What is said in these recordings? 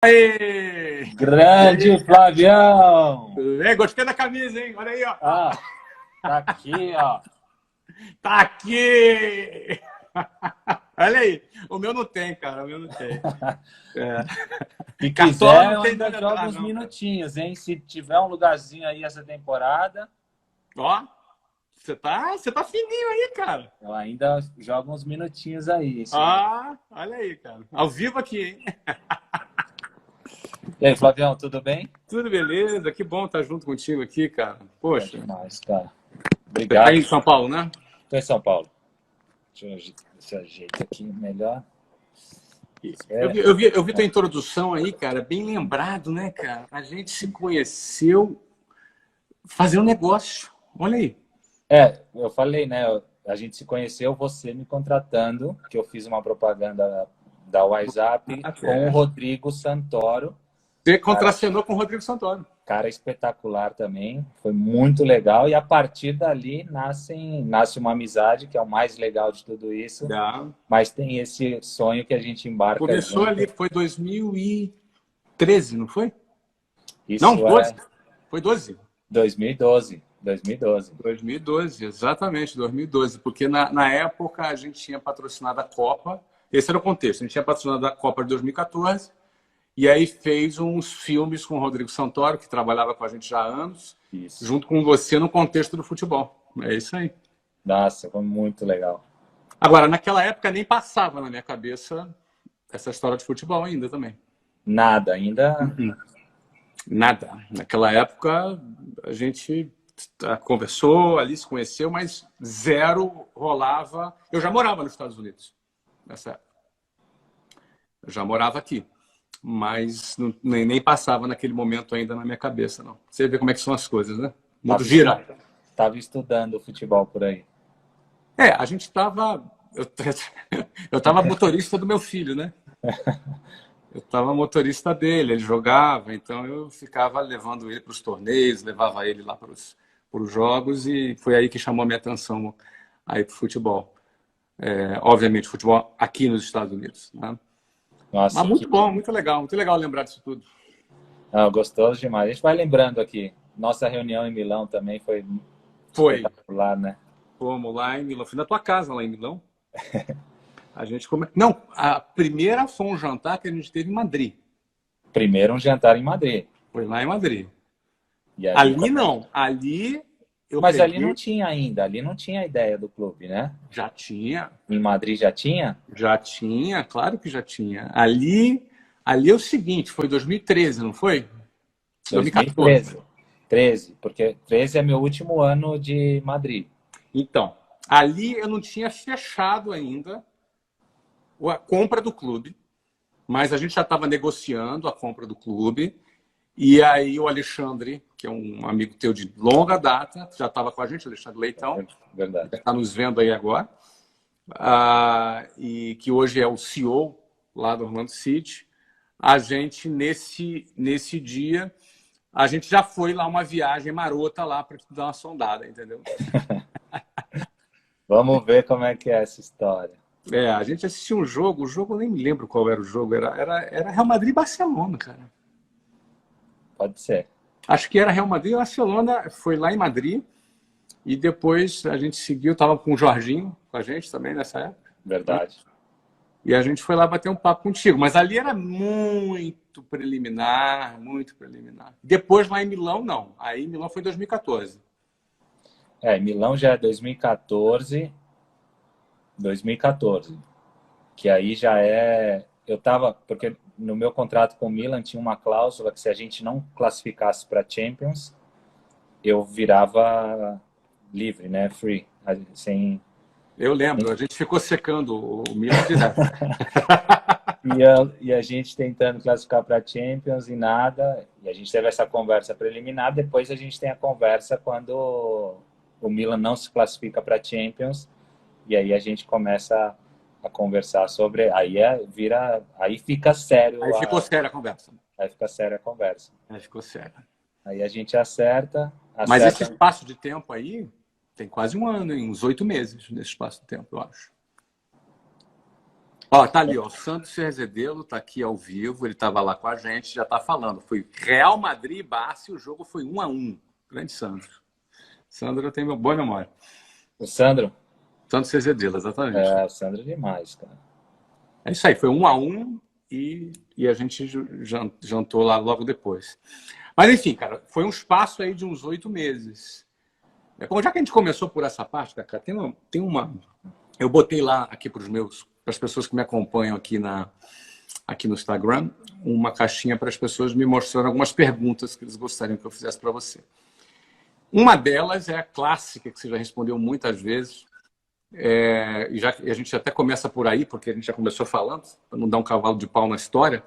Aê! Grande Flavião! Tudo bem? Gostei da camisa, hein? Olha aí, ó. Ah, tá aqui, ó. Tá aqui! Olha aí. O meu não tem, cara. O meu não tem. É. Se Cartola quiser, não eu tem ainda nome jogo atrás, uns não, cara. minutinhos, hein? Se tiver um lugarzinho aí essa temporada, Ó, você tá fininho aí, cara. eu ainda jogo uns minutinhos aí. Ah, olha aí, cara. Ao vivo aqui, hein? E aí, Flavião, tudo bem? Tudo beleza? Que bom estar junto contigo aqui, cara. Bom Poxa, demais, cara. você tá aí Obrigado. em São Paulo, né? Estou em São Paulo. Deixa eu esse ajeito aqui melhor. Eu vi, É, eu vi, eu vi tua introdução aí, cara, bem lembrado, né, cara? A gente se conheceu fazendo negócio. Olha aí. eu falei, né? A gente se conheceu, você me contratando, que eu fiz uma propaganda da WhatsApp Ah, com o é. Rodrigo Santoro. Você Cara, contracenou com o Rodrigo Santoro. cara espetacular também, foi muito legal. E a partir dali nasce uma amizade, que é o mais legal de tudo isso. Já. Mas tem esse sonho que a gente embarca Começou ali, junto. foi 2013, não foi? Não, Isso 12. é Foi 12. 2012. 2012. 2012, exatamente, 2012. Porque na época a gente tinha patrocinado a Copa. Esse era o contexto. A gente tinha patrocinado a Copa de 2014. E aí fez uns filmes com o Rodrigo Santoro, que trabalhava com a gente já há anos, Isso. junto com você no contexto do futebol. É isso aí. Nossa, foi muito legal. Agora, naquela época nem passava na minha cabeça essa história de futebol ainda também. Nada, ainda. Nada. Naquela época a gente conversou, ali se conheceu, mas zero rolava. Eu já morava nos Estados Unidos nessa época. Eu já morava aqui. Mas nem passava naquele momento ainda na minha cabeça, não. Você vê como é que são as coisas, né? O mundo Tava, gira. tava estudando futebol por aí. A gente estava. Eu estava motorista do meu filho, né? Eu estava motorista dele, ele jogava, então eu ficava levando ele para os torneios, levava ele lá para os jogos, e foi aí que chamou a minha atenção aí para o futebol. Obviamente, futebol aqui nos Estados Unidos, né? Mas Nossa, muito bom, muito legal lembrar disso tudo. gostoso demais. A gente vai lembrando aqui. Nossa reunião em Milão também foi Foi. espetacular, né? Fomos lá em Milão. Fui na tua casa lá em Milão. A gente come... Não, a primeira foi um jantar que a gente teve em Madrid. Primeiro um jantar em Madrid. Foi lá em Madrid. E ali... Ali não. Ali eu Mas ali não peguei. tinha ainda. Ali não tinha a ideia do clube, né? Já tinha. Em Madrid já tinha? Já tinha, claro que já tinha. Ali é o seguinte, foi 2013, não foi? 2014. 2013. 13, porque 13 é meu último ano de Madrid. Então, ali eu não tinha fechado ainda a compra do clube, mas a gente já estava negociando a compra do clube. E aí o Alexandre, que é um amigo teu de longa data, já estava com a gente, Alexandre Leitão, Verdade. está nos vendo aí agora, e que hoje é o CEO lá do Orlando City. A gente, nesse dia, a gente já foi lá uma viagem marota lá para dar uma sondada, entendeu? Vamos ver como é que é essa história. A gente assistiu um jogo, o jogo eu nem me lembro qual era o jogo, era Real Madrid e Barcelona, cara. Pode ser. Acho que era Real Madrid e Barcelona, foi lá em Madrid, e depois a gente seguiu, estava com o Jorginho, com a gente também nessa época. Verdade. E a gente foi lá bater um papo contigo. Mas ali era muito preliminar, muito preliminar. Depois lá em Milão, não. Aí em Milão foi em 2014. Milão já é 2014. 2014. Que aí já é... Eu tava... Porque no meu contrato com o Milan tinha uma cláusula que se a gente não classificasse para Champions, eu virava livre, né? Free. Sem... Eu lembro, a gente ficou secando o Milan direto. E a gente tentando classificar para Champions e nada. E a gente teve essa conversa preliminar. Depois a gente tem a conversa quando o Milan não se classifica para Champions. E aí a gente começa a conversar sobre... Aí fica sério. Aí ficou séria a conversa. Aí fica séria a conversa. Aí ficou séria. Aí a gente acerta. Mas esse espaço de tempo aí tem quase um ano, hein? Uns 8 meses nesse espaço de tempo, eu acho. Ó, tá ali, ó, o Sandro Cerzedelo tá aqui ao vivo, ele estava lá com a gente, já tá falando. Foi Real Madrid e Barça e o jogo foi 1-1. Grande Sandro. Sandro, eu tenho uma boa memória. O Sandro? Sandro Cerzedelo, exatamente. É, o Sandro é demais, cara. É isso aí, foi 1-1 e a gente jantou lá logo depois. Mas enfim, cara, foi um espaço aí de uns 8 meses. Já que a gente começou por essa parte, cara, tem uma. Eu botei lá aqui para as pessoas que me acompanham aqui no Instagram, uma caixinha para as pessoas me mostrando algumas perguntas que eles gostariam que eu fizesse para você. Uma delas é a clássica, que você já respondeu muitas vezes, e a gente até começa por aí, porque a gente já começou falando, para não dar um cavalo de pau na história.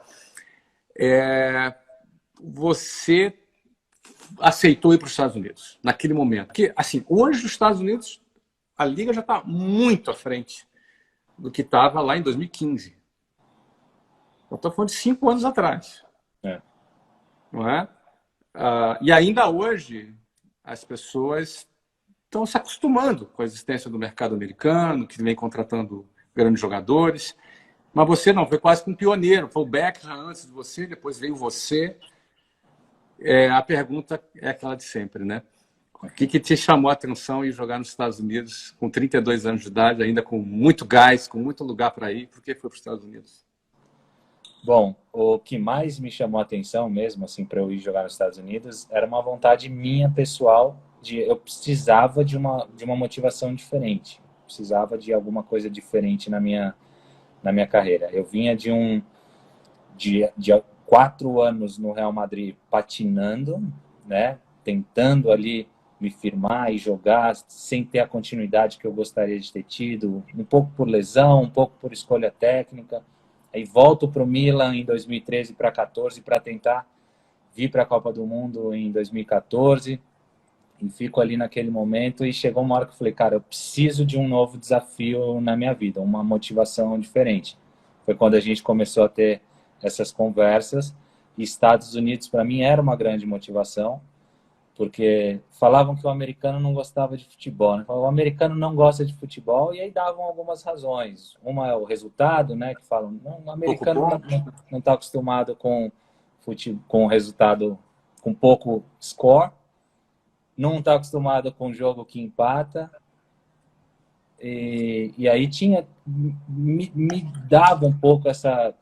Você aceitou ir para os Estados Unidos naquele momento? Porque, assim, hoje os Estados Unidos, a liga já está muito à frente do que estava lá em 2015. Eu estou falando de 5 anos atrás. Não é? E ainda hoje, as pessoas estão se acostumando com a existência do mercado americano, que vem contratando grandes jogadores. Mas você não, foi quase que um pioneiro. Foi o Beckham antes de você, depois veio você. A pergunta é aquela de sempre, né? O que te chamou a atenção em jogar nos Estados Unidos com 32 anos de idade, ainda com muito gás, com muito lugar para ir? Por que foi para os Estados Unidos? Bom, o que mais me chamou a atenção mesmo, assim, para eu ir jogar nos Estados Unidos, era uma vontade minha, pessoal, eu precisava de uma motivação diferente. Precisava de alguma coisa diferente na minha carreira. Eu vinha de 4 anos no Real Madrid patinando, né? Tentando ali me firmar e jogar sem ter a continuidade que eu gostaria de ter tido, um pouco por lesão, um pouco por escolha técnica. Aí volto para o Milan em 2013 para 2014 para tentar vir para a Copa do Mundo em 2014 e fico ali naquele momento e chegou uma hora que eu falei, cara, eu preciso de um novo desafio na minha vida, uma motivação diferente. Foi quando a gente começou a ter essas conversas e Estados Unidos para mim era uma grande motivação, porque falavam que o americano não gostava de futebol, né? Falavam, o americano não gosta de futebol, e aí davam algumas razões. Uma é o resultado, né? Que falam, não, o americano não está acostumado com resultado, com pouco score, não está acostumado com jogo que empata, e aí me dava um pouco essa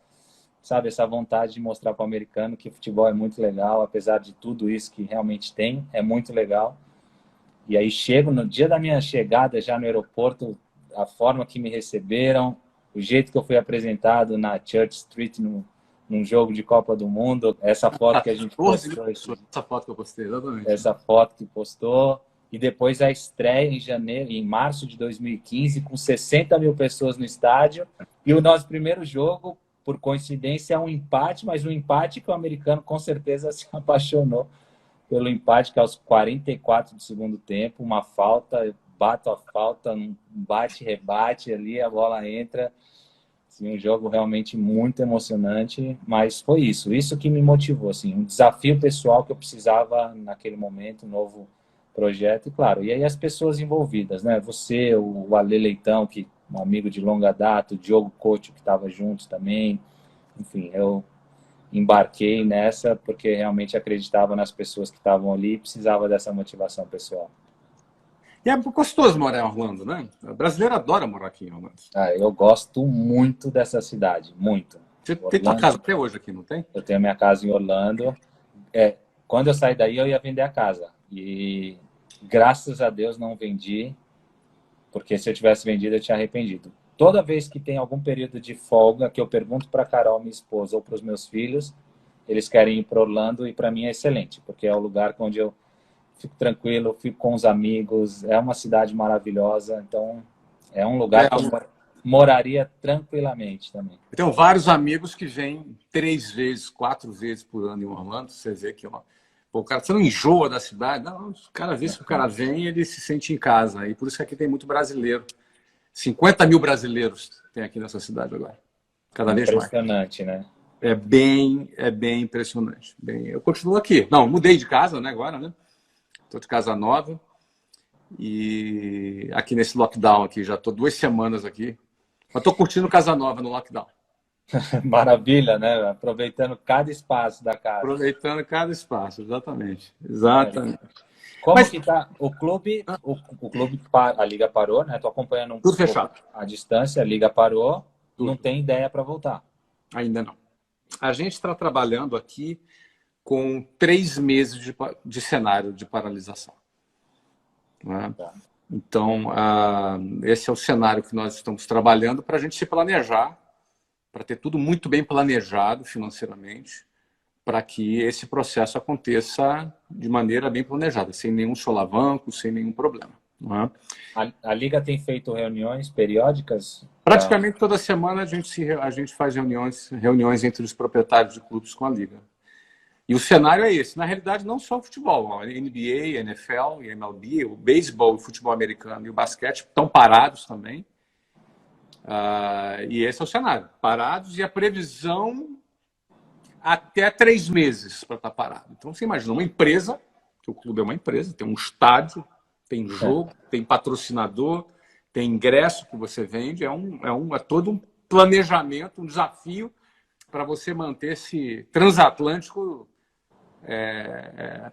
vontade de mostrar para o americano que futebol é muito legal, apesar de tudo isso que realmente tem, é muito legal. E aí chego, no dia da minha chegada já no aeroporto, a forma que me receberam, o jeito que eu fui apresentado na Church Street num jogo de Copa do Mundo, essa foto que a gente postou. Essa foto que eu postei, exatamente. Essa foto que postou. E depois a estreia em março de 2015, com 60 mil pessoas no estádio. E o nosso primeiro jogo, por coincidência, é um empate, mas um empate que o americano com certeza se apaixonou pelo empate, que aos 44 do segundo tempo, uma falta, eu bato a falta, um bate-rebate ali, a bola entra. Assim, um jogo realmente muito emocionante, mas foi isso que me motivou, assim, um desafio pessoal que eu precisava naquele momento, um novo projeto, e claro, e aí as pessoas envolvidas, né? Você, o Ale Leitão, que um amigo de longa data, o Diogo Couto, que estava junto também. Enfim, eu embarquei nessa porque realmente acreditava nas pessoas que estavam ali e precisava dessa motivação pessoal. E é gostoso morar em Orlando, né? O brasileiro adora morar aqui em Orlando. Eu gosto muito dessa cidade, muito. Você tem tua casa até hoje aqui, não tem? Eu tenho minha casa em Orlando. Quando eu saí daí, eu ia vender a casa. E graças a Deus não vendi, porque se eu tivesse vendido, eu tinha arrependido. Toda vez que tem algum período de folga, que eu pergunto para a Carol, minha esposa, ou para os meus filhos, eles querem ir para Orlando e para mim é excelente, porque é o lugar onde eu fico tranquilo, fico com os amigos, é uma cidade maravilhosa, então é um lugar que eu moraria tranquilamente também. Eu tenho vários amigos que vêm 3 vezes, 4 vezes por ano em Orlando, você vê que o cara, você não enjoa da cidade, não, cada vez que o cara vem, ele se sente em casa, e por isso que aqui tem muito brasileiro. 50 mil brasileiros tem aqui nessa cidade agora. Cada vez mais. Impressionante, né? É bem impressionante. Eu continuo aqui. Não, mudei de casa, né, agora, né? Estou de casa nova. E aqui nesse lockdown aqui, já estou 2 semanas aqui. Mas estou curtindo Casa Nova no lockdown. Maravilha, né? Aproveitando cada espaço da casa. Aproveitando cada espaço, exatamente. É. Exatamente. Como Mas que tá o clube? O clube, a liga parou, né? Tô acompanhando um tudo pouco fechado. a distância, a liga parou, não Tudo. tem ideia para voltar. Ainda não. A gente está trabalhando aqui com 3 meses de cenário de paralisação. Né? Tá. Então, esse é o cenário que nós estamos trabalhando para a gente se planejar, para ter tudo muito bem planejado financeiramente, para que esse processo aconteça de maneira bem planejada, sem nenhum solavanco, sem nenhum problema. Não é? A liga tem feito reuniões periódicas? Praticamente toda semana a gente faz reuniões entre os proprietários de clubes com a liga. E o cenário é esse. Na realidade, não só o futebol. A NBA, a NFL e a MLB, o beisebol, o futebol americano e o basquete estão parados também. E esse é o cenário. Parados e a previsão até 3 meses para estar parado. Então, você imagina uma empresa, que o clube é uma empresa, tem um estádio, tem jogo, tem patrocinador, tem ingresso que você vende. É todo um planejamento, um desafio para você manter esse transatlântico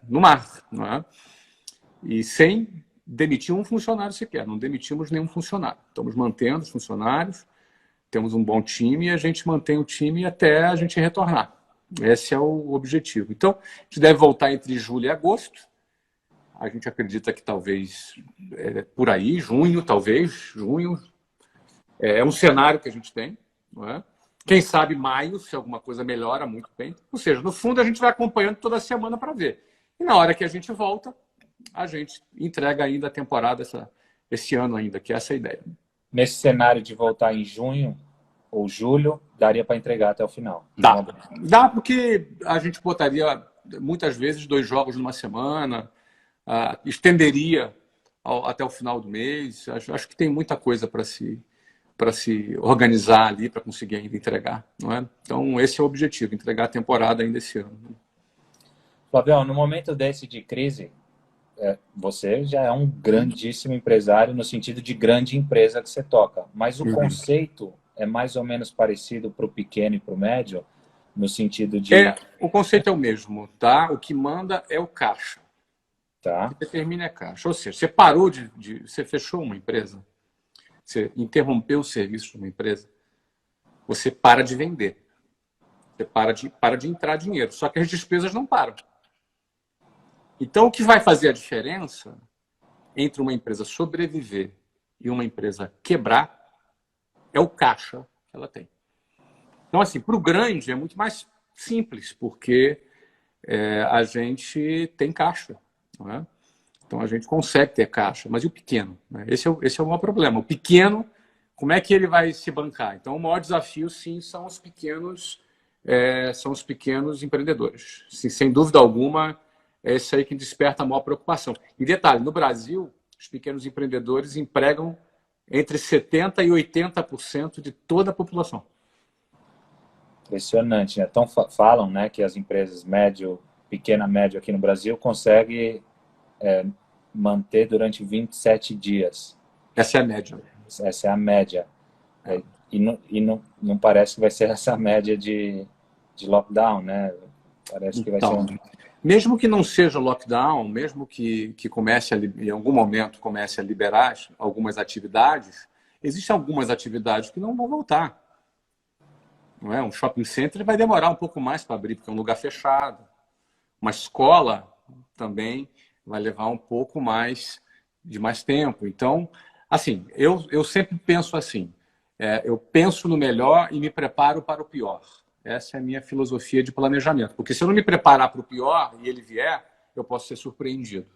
no mar, não é? E sem demitir um funcionário sequer. Não demitimos nenhum funcionário. Estamos mantendo os funcionários, temos um bom time e a gente mantém o time até a gente retornar. Esse é o objetivo. Então, a gente deve voltar entre julho e agosto. A gente acredita que talvez por aí, junho, talvez, junho. É um cenário que a gente tem, não é? Quem sabe maio, se alguma coisa melhora muito bem. Ou seja, no fundo, a gente vai acompanhando toda semana para ver. E na hora que a gente volta, a gente entrega ainda a temporada esse ano ainda, que é essa a ideia. Nesse cenário de voltar em junho ou julho, daria para entregar até o final? Dá porque a gente botaria, muitas vezes, 2 jogos numa semana, estenderia até o final do mês. Acho que tem muita coisa para se organizar ali, para conseguir ainda entregar. Não é? Então, esse é o objetivo, entregar a temporada ainda esse ano. Flavião, no momento desse de crise, você já é um grandíssimo empresário no sentido de grande empresa que você toca, mas o conceito é mais ou menos parecido para o pequeno e para o médio, no sentido de... O conceito é o mesmo, tá? O que manda é o caixa. Tá. O que determina é caixa. Ou seja, você parou você fechou uma empresa, você interrompeu o serviço de uma empresa, você para de vender. Você para de entrar dinheiro. Só que as despesas não param. Então, o que vai fazer a diferença entre uma empresa sobreviver e uma empresa quebrar é o caixa que ela tem. Então, assim, para o grande é muito mais simples, porque a gente tem caixa. Não é? Então, a gente consegue ter caixa. Mas e o pequeno? Né? Esse é o maior problema. O pequeno, como é que ele vai se bancar? Então, o maior desafio, sim, são os pequenos empreendedores. Sim, sem dúvida alguma, é esse aí que desperta a maior preocupação. E detalhe, no Brasil, os pequenos empreendedores empregam entre 70% e 80% de toda a população. Impressionante, né? Então falam, né, que as empresas pequena, médio aqui no Brasil conseguem manter durante 27 dias. Essa é a média. Essa é a média. E não parece que vai ser essa média de lockdown, né? Parece que vai ser mesmo que não seja lockdown, mesmo que comece em algum momento comece a liberar algumas atividades, existem algumas atividades que não vão voltar. Não é? Um shopping center vai demorar um pouco mais para abrir, porque é um lugar fechado. Uma escola também vai levar um pouco mais tempo. Então, assim, eu sempre penso assim, eu penso no melhor e me preparo para o pior. Essa é a minha filosofia de planejamento. Porque se eu não me preparar para o pior e ele vier, eu posso ser surpreendido.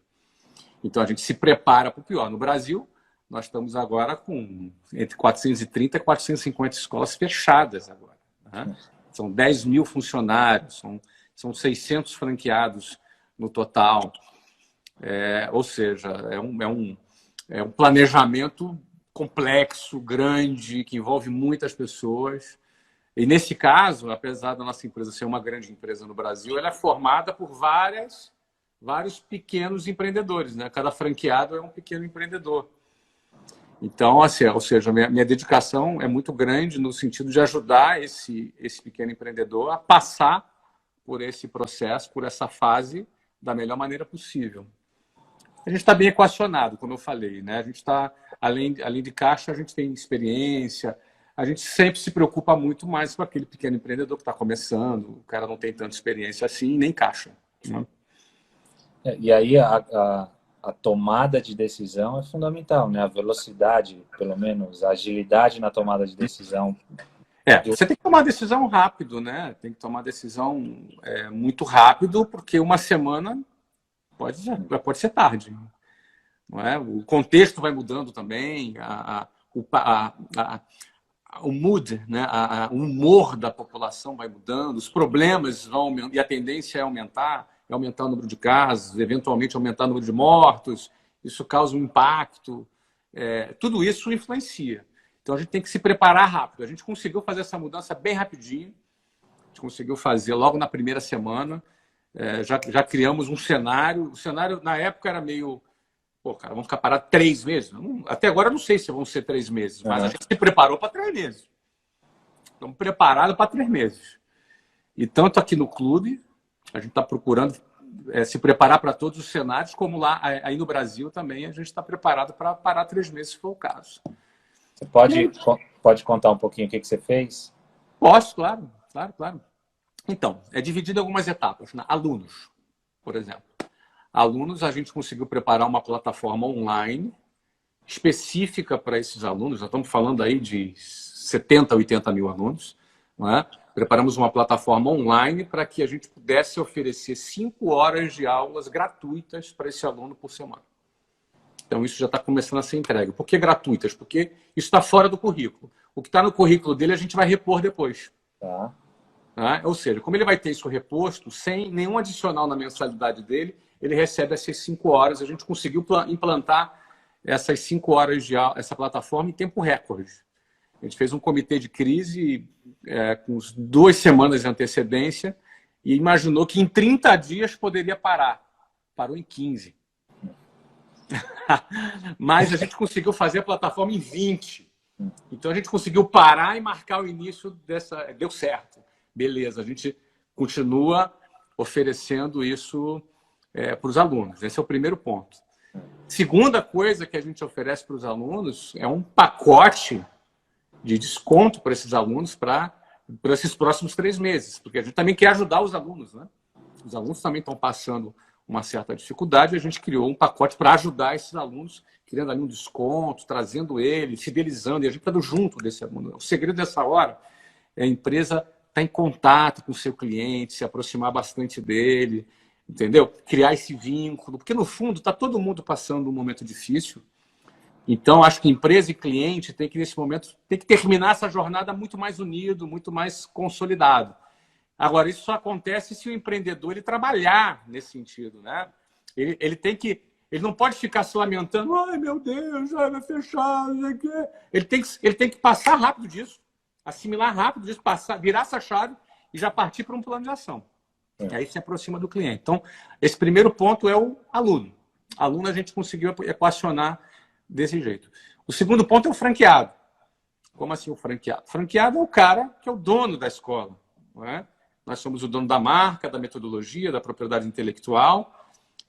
Então, a gente se prepara para o pior. No Brasil, nós estamos agora com entre 430 e 450 escolas fechadas agora. Né? São 10 mil funcionários, são 600 franqueados no total. Ou seja, é um planejamento complexo, grande, que envolve muitas pessoas. E nesse caso, apesar da nossa empresa ser uma grande empresa no Brasil, ela é formada por vários pequenos empreendedores. Né? Cada franqueado é um pequeno empreendedor. Então, assim, ou seja, minha dedicação é muito grande no sentido de ajudar esse pequeno empreendedor a passar por esse processo, por essa fase, da melhor maneira possível. A gente está bem equacionado, como eu falei, né? A gente está, além de caixa, a gente tem experiência, a gente sempre se preocupa muito mais com aquele pequeno empreendedor que está começando, o cara não tem tanta experiência assim, nem caixa, né? E aí a tomada de decisão é fundamental, né? A velocidade, pelo menos, a agilidade na tomada de decisão. Você tem que tomar decisão rápido, né? Tem que tomar decisão muito rápido, porque uma semana pode ser tarde, não é? O contexto vai mudando também, o mood, né? O humor da população vai mudando, os problemas vão aumentando, e a tendência é aumentar o número de casos, eventualmente aumentar o número de mortos, isso causa um impacto, tudo isso influencia. Então a gente tem que se preparar rápido. A gente conseguiu fazer essa mudança bem rapidinho, a gente conseguiu fazer logo na primeira semana, já criamos um cenário. O cenário na época era meio, pô, cara, vamos ficar parados 3 meses? Até agora eu não sei se vão ser 3 meses, mas a gente se preparou para 3 meses. Estamos preparados para 3 meses. E tanto aqui no clube, a gente está procurando se preparar para todos os cenários, como lá aí no Brasil também a gente está preparado para parar 3 meses, se for o caso. Você pode contar um pouquinho o que você fez? Posso, claro. Então, é dividido em algumas etapas, né? Alunos, por exemplo. Alunos, a gente conseguiu preparar uma plataforma online específica para esses alunos. Já estamos falando aí de 70, 80 mil alunos, não é? Preparamos uma plataforma online para que a gente pudesse oferecer 5 horas de aulas gratuitas para esse aluno por semana. Então, isso já está começando a ser entregue. Por que gratuitas? Porque isso está fora do currículo. O que está no currículo dele, a gente vai repor depois. Tá. Né? Ou seja, como ele vai ter isso reposto, sem nenhum adicional na mensalidade dele, ele recebe essas 5 horas. A gente conseguiu implantar essas 5 horas de aula, essa plataforma em tempo recorde. A gente fez um comitê de crise com 2 semanas de antecedência e imaginou que em 30 dias poderia parar. Parou em 15. Mas a gente conseguiu fazer a plataforma em 20. Então a gente conseguiu parar e marcar o início dessa... Deu certo. Beleza, a gente continua oferecendo isso para os alunos. Esse é o primeiro ponto. Segunda coisa que a gente oferece para os alunos é um pacote de desconto para esses alunos para esses próximos 3 meses. Porque a gente também quer ajudar os alunos, né? Os alunos também estão passando uma certa dificuldade, e a gente criou um pacote para ajudar esses alunos, criando ali um desconto, trazendo ele, fidelizando, e a gente está junto desse aluno. O segredo dessa hora é a empresa estar em contato com o seu cliente, se aproximar bastante dele, entendeu? Criar esse vínculo, porque no fundo está todo mundo passando um momento difícil. Então, acho que empresa e cliente tem que, nesse momento, tem que terminar essa jornada muito mais unido, muito mais consolidado. Agora, isso só acontece se o empreendedor ele trabalhar nesse sentido, né? Ele não pode ficar se lamentando, ai meu Deus, vai fechar, não sei o quê. Ele tem que passar rápido disso, assimilar rápido disso, virar essa chave e já partir para um plano de ação. E aí se aproxima do cliente. Então, esse primeiro ponto é o aluno. Aluno a gente conseguiu equacionar desse jeito. O segundo ponto é o franqueado. Como assim o franqueado? O franqueado é o cara que é o dono da escola, não é? Nós somos o dono da marca, da metodologia, da propriedade intelectual,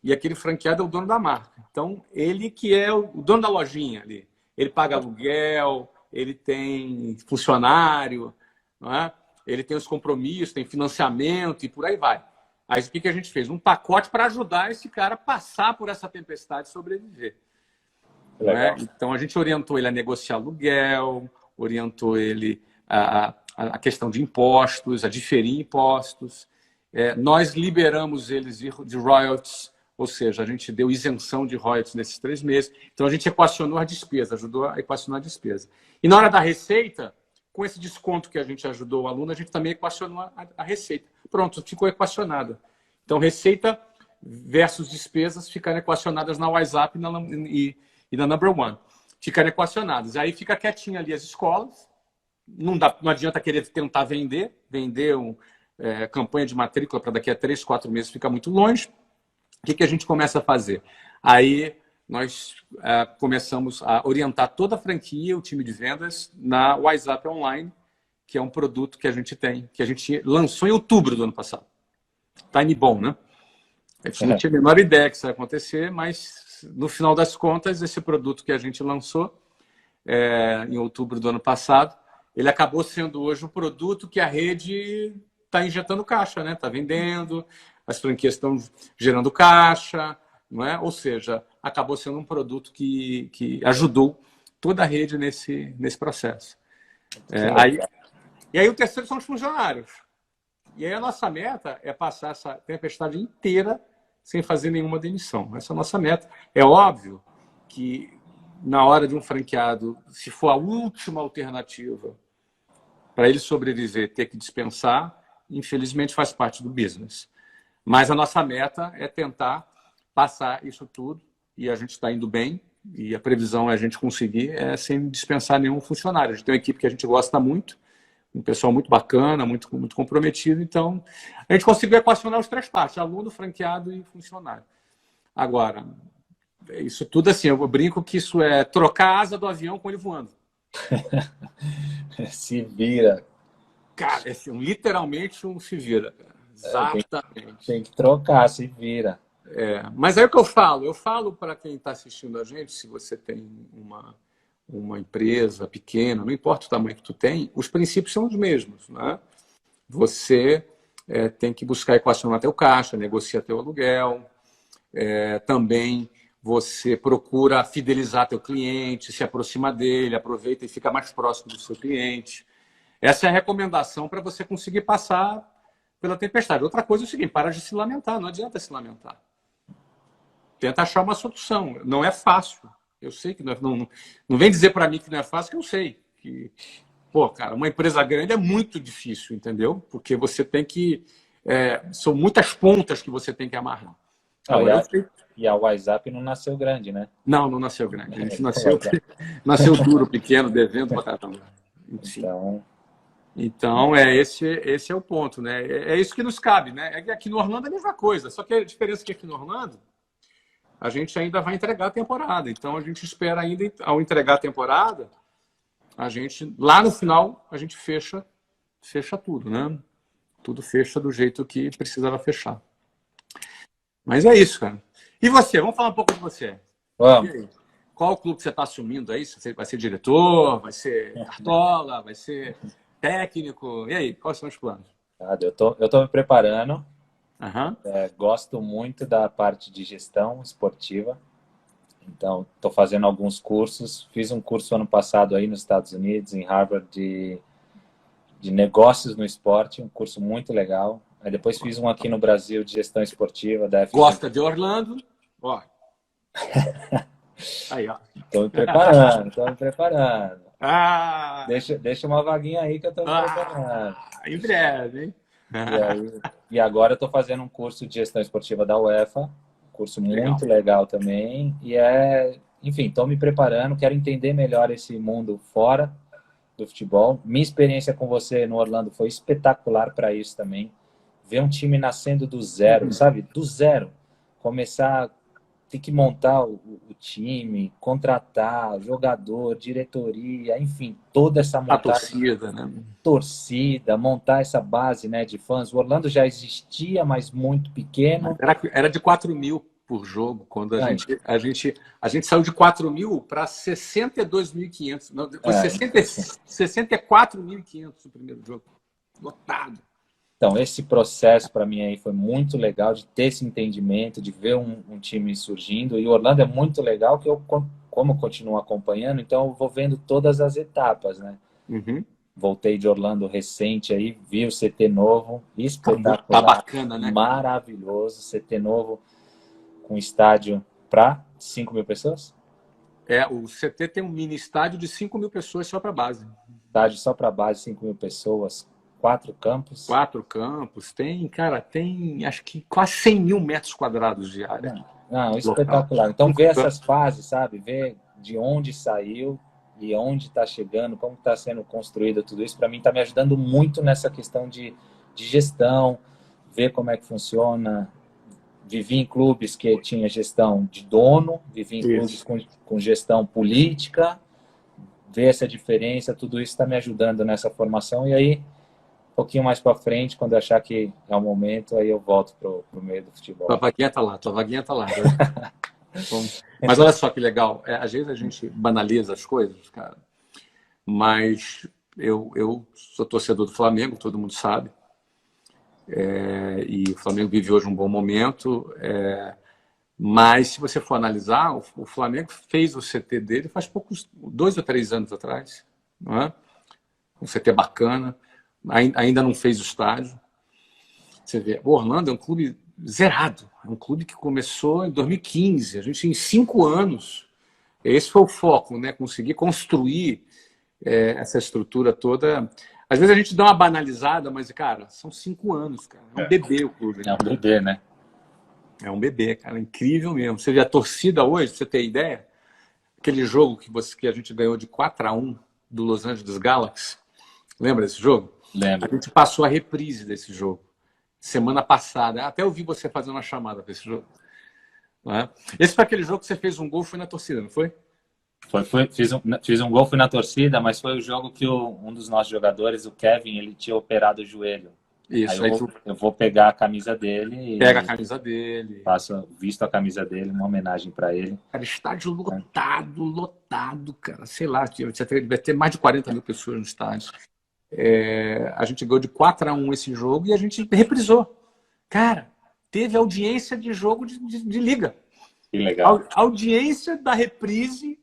e aquele franqueado é o dono da marca. Então, ele que é o dono da lojinha ali. Ele paga aluguel, ele tem funcionário, não é? Ele tem os compromissos, tem financiamento e por aí vai. Aí o que a gente fez? Um pacote para ajudar esse cara a passar por essa tempestade e sobreviver. Não é? Então, a gente orientou ele a negociar aluguel, orientou ele a questão de impostos, a diferir impostos. Nós liberamos eles de royalties, ou seja, a gente deu isenção de royalties nesses 3 meses. Então, a gente equacionou a despesa, ajudou a equacionar a despesa. E na hora da receita, com esse desconto que a gente ajudou o aluno, a gente também equacionou a receita. Pronto, ficou equacionada. Então, receita versus despesas ficaram equacionadas na WhatsApp e na Number One. Ficaram equacionadas. Aí fica quietinho ali as escolas. Não adianta querer tentar vender campanha de matrícula para daqui a 3, 4 meses fica muito longe. O que a gente começa a fazer? Aí nós começamos a orientar toda a franquia, o time de vendas, na WhatsApp Online, que é um produto que a gente tem, que a gente lançou em outubro do ano passado. Time bom, né? A gente não tinha a menor ideia que isso ia acontecer, mas no final das contas, esse produto que a gente lançou em outubro do ano passado, ele acabou sendo hoje o produto que a rede está injetando caixa, né? Está vendendo, as franquias estão gerando caixa, não é? Ou seja, acabou sendo um produto que ajudou toda a rede nesse processo. E aí o terceiro são os funcionários. E aí a nossa meta é passar essa tempestade inteira sem fazer nenhuma demissão. Essa é a nossa meta. É óbvio que na hora de um franqueado, se for a última alternativa para ele sobreviver, ter que dispensar, infelizmente faz parte do business. Mas a nossa meta é tentar passar isso tudo, e a gente está indo bem, e a previsão é a gente conseguir sem dispensar nenhum funcionário. A gente tem uma equipe que a gente gosta muito, um pessoal muito bacana, muito comprometido, então a gente conseguiu equacionar os três partes, aluno, franqueado e funcionário. Agora, isso tudo assim, eu brinco que isso é trocar a asa do avião com ele voando. Se vira. Cara, é assim, literalmente um se vira. Exatamente. Tem que trocar, se vira. Mas aí o que eu falo para quem está assistindo a gente, se você tem uma empresa pequena, não importa o tamanho que tu tem, os princípios são os mesmos, né? Você tem que buscar equacionar teu caixa, negociar teu aluguel, também você procura fidelizar teu cliente, se aproxima dele, aproveita e fica mais próximo do seu cliente. Essa é a recomendação para você conseguir passar pela tempestade. Outra coisa é o seguinte, para de se lamentar, não adianta se lamentar. Tenta achar uma solução. Não é fácil. Eu sei que não vem dizer para mim que não é fácil, que eu sei. Pô, cara, uma empresa grande é muito difícil, entendeu? Porque você tem que... são muitas pontas que você tem que amarrar. E a WhatsApp não nasceu grande, né? Não nasceu grande. A gente nasceu duro, pequeno, devendo pra caramba. Enfim. Então esse é o ponto, né? É isso que nos cabe, né? Aqui no Orlando é a mesma coisa, só que a diferença é que aqui no Orlando a gente ainda vai entregar a temporada. Então a gente espera ainda, ao entregar a temporada, lá no final, a gente fecha tudo, né? Tudo fecha do jeito que precisava fechar. Mas é isso, cara. E você? Vamos falar um pouco de você. Vamos. Qual clube que você está assumindo aí? Você vai ser diretor? Vai ser cartola? Vai ser técnico? E aí, quais são os planos? Eu tô me preparando. Uhum. Gosto muito da parte de gestão esportiva. Então, estou fazendo alguns cursos. Fiz um curso ano passado aí nos Estados Unidos, em Harvard, de negócios no esporte. Um curso muito legal. Aí depois fiz um aqui no Brasil de gestão esportiva da FGV. Gosta de Orlando? Ó. Aí, ó. Tô me preparando. Deixa uma vaguinha aí que eu tô me preparando. Em breve, hein? E agora eu tô fazendo um curso de gestão esportiva da UEFA. Um curso muito legal também. Enfim, tô me preparando, quero entender melhor esse mundo fora do futebol. Minha experiência com você no Orlando foi espetacular para isso também. Ver um time nascendo do zero, sabe? Do zero. Começar, ter que montar o time, contratar jogador, diretoria, enfim, toda essa montagem. A torcida, né? Torcida, montar essa base, né, de fãs. O Orlando já existia, mas muito pequeno. Era de 4 mil por jogo, quando a gente saiu de 4 mil para 62.500. Depois 64.500 no primeiro jogo. Lotado. Então, esse processo para mim aí foi muito legal de ter esse entendimento, de ver um time surgindo. E o Orlando é muito legal, que como eu continuo acompanhando, então eu vou vendo todas as etapas, né? Uhum. Voltei de Orlando recente aí, vi o CT novo, espetacular. Tá bacana, né? Maravilhoso, CT novo, com estádio para 5 mil pessoas? O CT tem um mini estádio de 5 mil pessoas só para base. Estádio só para base, 5 mil pessoas. 4 campos. 4 campos. Tem acho que quase 100 mil metros quadrados de área. Não, espetacular. Então, ver essas fases, sabe? Ver de onde saiu e onde está chegando, como está sendo construído tudo isso, para mim está me ajudando muito nessa questão de gestão, ver como é que funciona, vivi em clubes que tinha gestão de dono, vivi em Isso. clubes com gestão política, ver essa diferença, tudo isso está me ajudando nessa formação. E aí, um pouquinho mais para frente, quando eu achar que é o momento, aí eu volto pro meio do Tua futebol. vaguinha tá lá, tua vaguinha tá lá. Bom, mas olha só que legal. Às vezes a gente banaliza as coisas, cara. Mas eu sou torcedor do Flamengo, todo mundo sabe. E o Flamengo vive hoje um bom momento. Mas se você for analisar, o Flamengo fez o CT dele faz poucos, 2 ou 3 anos atrás. Não é? Um CT bacana. Ainda não fez o estádio. Você vê, o Orlando é um clube zerado. É um clube que começou em 2015. A gente, em 5 anos, esse foi o foco, né? Conseguir construir essa estrutura toda. Às vezes a gente dá uma banalizada, mas, cara, são 5 anos, cara. É um bebê o clube. É um bebê, né? É um bebê, cara. Incrível mesmo. Você vê a torcida hoje, pra você ter ideia, aquele jogo que a gente ganhou de 4-1 do Los Angeles Galaxy. Lembra desse jogo? Lembro. A gente passou a reprise desse jogo. Semana passada. Até ouvi você fazendo uma chamada para esse jogo. Não é? Esse foi aquele jogo que você fez um gol, foi na torcida, não foi? Fiz um gol, fui na torcida, mas foi o jogo que um dos nossos jogadores, o Kevin, ele tinha operado o joelho. Isso. Aí eu vou pegar a camisa dele. Pega a camisa dele. Visto a camisa dele, uma homenagem para ele. Cara, estádio lotado, cara. Sei lá, deve ter mais de 40 mil pessoas no estádio. A gente ganhou de 4-1 esse jogo e a gente reprisou. Cara, teve audiência de jogo de liga. Que legal. A audiência da reprise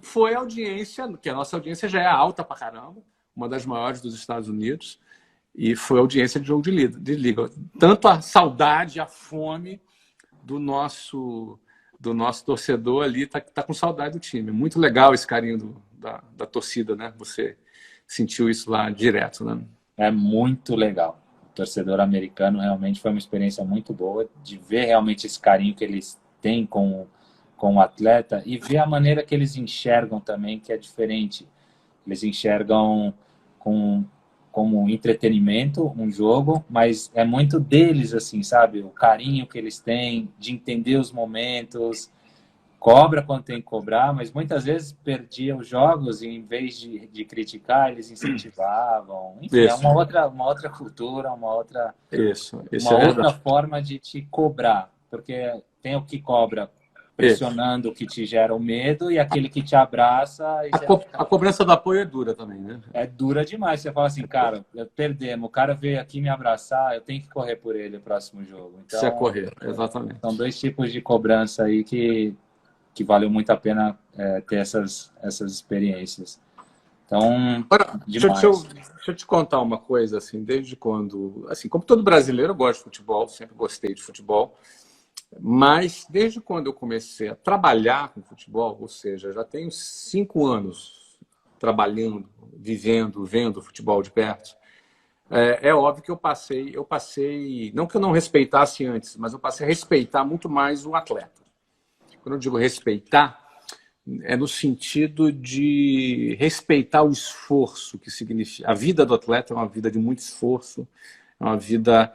foi a audiência, que a nossa audiência já é alta pra caramba, uma das maiores dos Estados Unidos, e foi a audiência de jogo de liga. Tanto a saudade, a fome do nosso torcedor ali tá com saudade do time. Muito legal esse carinho da torcida, né? Você sentiu isso lá direto, né? É muito legal. O torcedor americano realmente foi uma experiência muito boa de ver realmente esse carinho que eles têm com o atleta e ver a maneira que eles enxergam também, que é diferente. Eles enxergam como entretenimento, um jogo, mas é muito deles, assim, sabe? O carinho que eles têm de entender os momentos, cobra quando tem que cobrar, mas muitas vezes perdia os jogos e em vez de criticar, eles incentivavam. Enfim, Isso. é uma outra cultura, uma outra forma de te cobrar, porque tem o que cobra pressionando o que te gera o medo e aquele que te abraça. A cobrança do apoio é dura também, né? É dura demais. Você fala assim, cara, perdemos, o cara veio aqui me abraçar, eu tenho que correr por ele no próximo jogo. Então, se é correr, exatamente. São 2 tipos de cobrança aí que valeu muito a pena ter essas experiências. Então, agora, deixa eu te contar uma coisa, assim, desde quando... Assim, como todo brasileiro, eu gosto de futebol, sempre gostei de futebol, mas desde quando eu comecei a trabalhar com futebol, ou seja, já tenho 5 anos trabalhando, vivendo, vendo futebol de perto, é óbvio que eu passei, não que eu não respeitasse antes, mas eu passei a respeitar muito mais o atleta. Quando eu digo respeitar, é no sentido de respeitar o esforço que significa. A vida do atleta é uma vida de muito esforço, é uma vida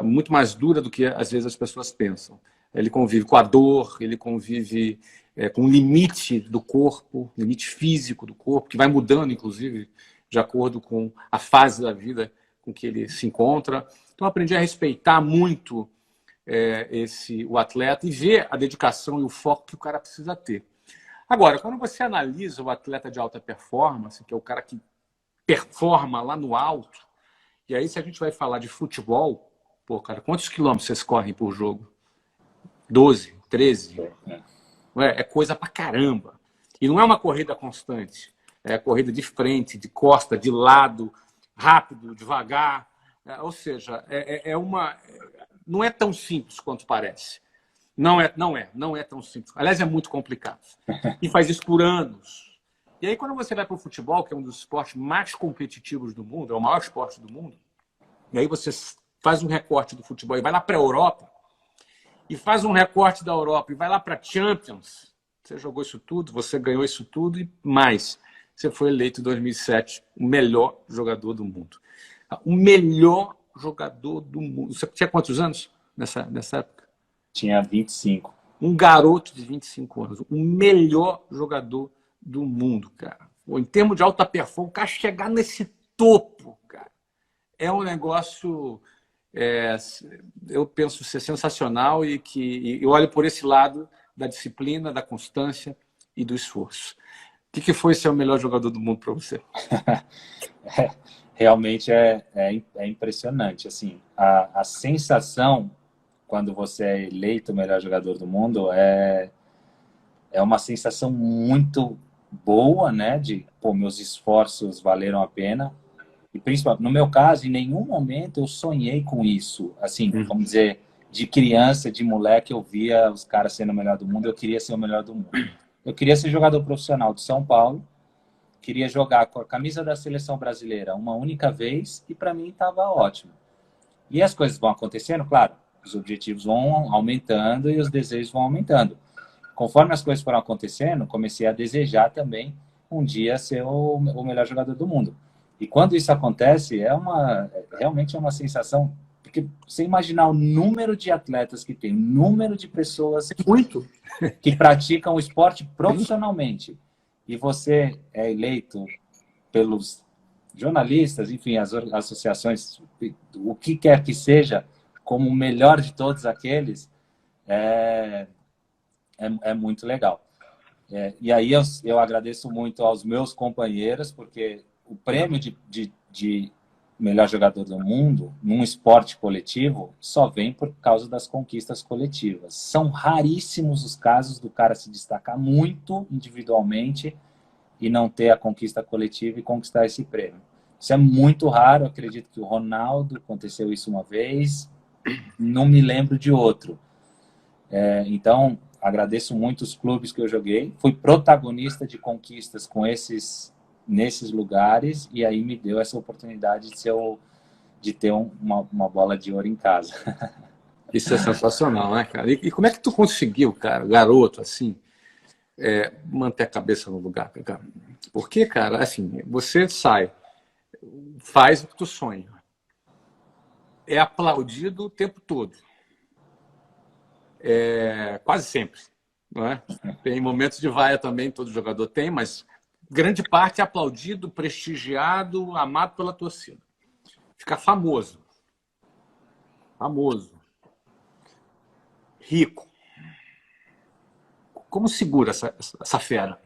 muito mais dura do que às vezes as pessoas pensam. Ele convive com a dor, ele convive com o limite do corpo, limite físico do corpo, que vai mudando, inclusive, de acordo com a fase da vida com que ele se encontra. Então, eu aprendi a respeitar muito o atleta e ver a dedicação e o foco que o cara precisa ter. Agora, quando você analisa o atleta de alta performance, que é o cara que performa lá no alto, e aí se a gente vai falar de futebol, pô, cara, quantos quilômetros vocês correm por jogo? 12, 13? É coisa pra caramba. E não é uma corrida constante. É corrida de frente, de costa, de lado, rápido, devagar. Ou seja, não é tão simples quanto parece. Não é tão simples. Aliás, é muito complicado. E faz isso por anos. E aí, quando você vai para o futebol, que é um dos esportes mais competitivos do mundo, é o maior esporte do mundo, e aí você faz um recorte do futebol e vai lá para a Europa, e faz um recorte da Europa e vai lá para a Champions, você jogou isso tudo, você ganhou isso tudo e mais. Você foi eleito em 2007 o melhor jogador do mundo. O melhor jogador do mundo. Você tinha quantos anos? nessa época? Tinha 25. Um garoto de 25 anos, o melhor jogador do mundo, cara. Ou em termos de alta performance, o cara chegar nesse topo, cara, é um negócio, eu penso ser sensacional e que eu olho por esse lado da disciplina, da constância e do esforço. O que foi ser o melhor jogador do mundo para você? Realmente é impressionante. Assim, a sensação quando você é eleito o melhor jogador do mundo é uma sensação muito boa, né? De, pô, meus esforços valeram a pena. E principalmente, no meu caso, em nenhum momento eu sonhei com isso. Assim, vamos dizer, de criança, de moleque, eu via os caras sendo o melhor do mundo, eu queria ser o melhor do mundo. Eu queria ser jogador profissional de São Paulo, queria jogar com a camisa da seleção brasileira uma única vez e para mim estava ótimo. E as coisas vão acontecendo, claro, os objetivos vão aumentando e os desejos vão aumentando. Conforme as coisas foram acontecendo, comecei a desejar também um dia ser o melhor jogador do mundo. E quando isso acontece, realmente é uma sensação, porque você imaginar o número de atletas que tem, o número de pessoas Muito. que praticam o esporte profissionalmente, e você é eleito pelos jornalistas, enfim, as associações, o que quer que seja, como o melhor de todos aqueles, é muito legal. E aí eu agradeço muito aos meus companheiros, porque o prêmio de melhor jogador do mundo num esporte coletivo só vem por causa das conquistas coletivas. São raríssimos os casos do cara se destacar muito individualmente e não ter a conquista coletiva e conquistar esse prêmio. Isso é muito raro, eu acredito que o Ronaldo aconteceu isso uma vez, não me lembro de outro. Então, agradeço muito os clubes que eu joguei, fui protagonista de conquistas com nesses lugares e aí me deu essa oportunidade de ter uma bola de ouro em casa. Isso é sensacional, né, cara? E como é que tu conseguiu, cara, garoto, assim, manter a cabeça no lugar, cara? Porque, cara, assim, você sai, faz o que tu sonha, é aplaudido o tempo todo, quase sempre, não é? Tem momentos de vaia também, todo jogador tem, mas grande parte é aplaudido, prestigiado, amado pela torcida. Fica famoso, rico. Como segura essa fera?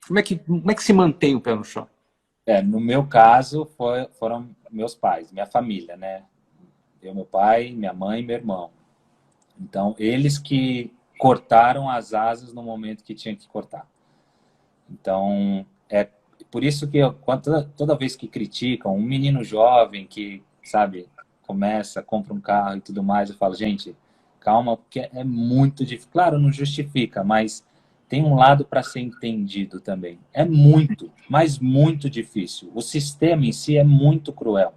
Como é que se mantém o pé no chão? No meu caso, foram meus pais, minha família, né? Meu pai, minha mãe e meu irmão. Então, eles que cortaram as asas no momento que tinha que cortar. Então, é por isso que toda vez que criticam um menino jovem que, sabe, compra um carro e tudo mais, eu falo, gente, calma, porque é muito difícil. Claro, não justifica, mas tem um lado para ser entendido também. É muito, mas muito difícil. O sistema em si é muito cruel.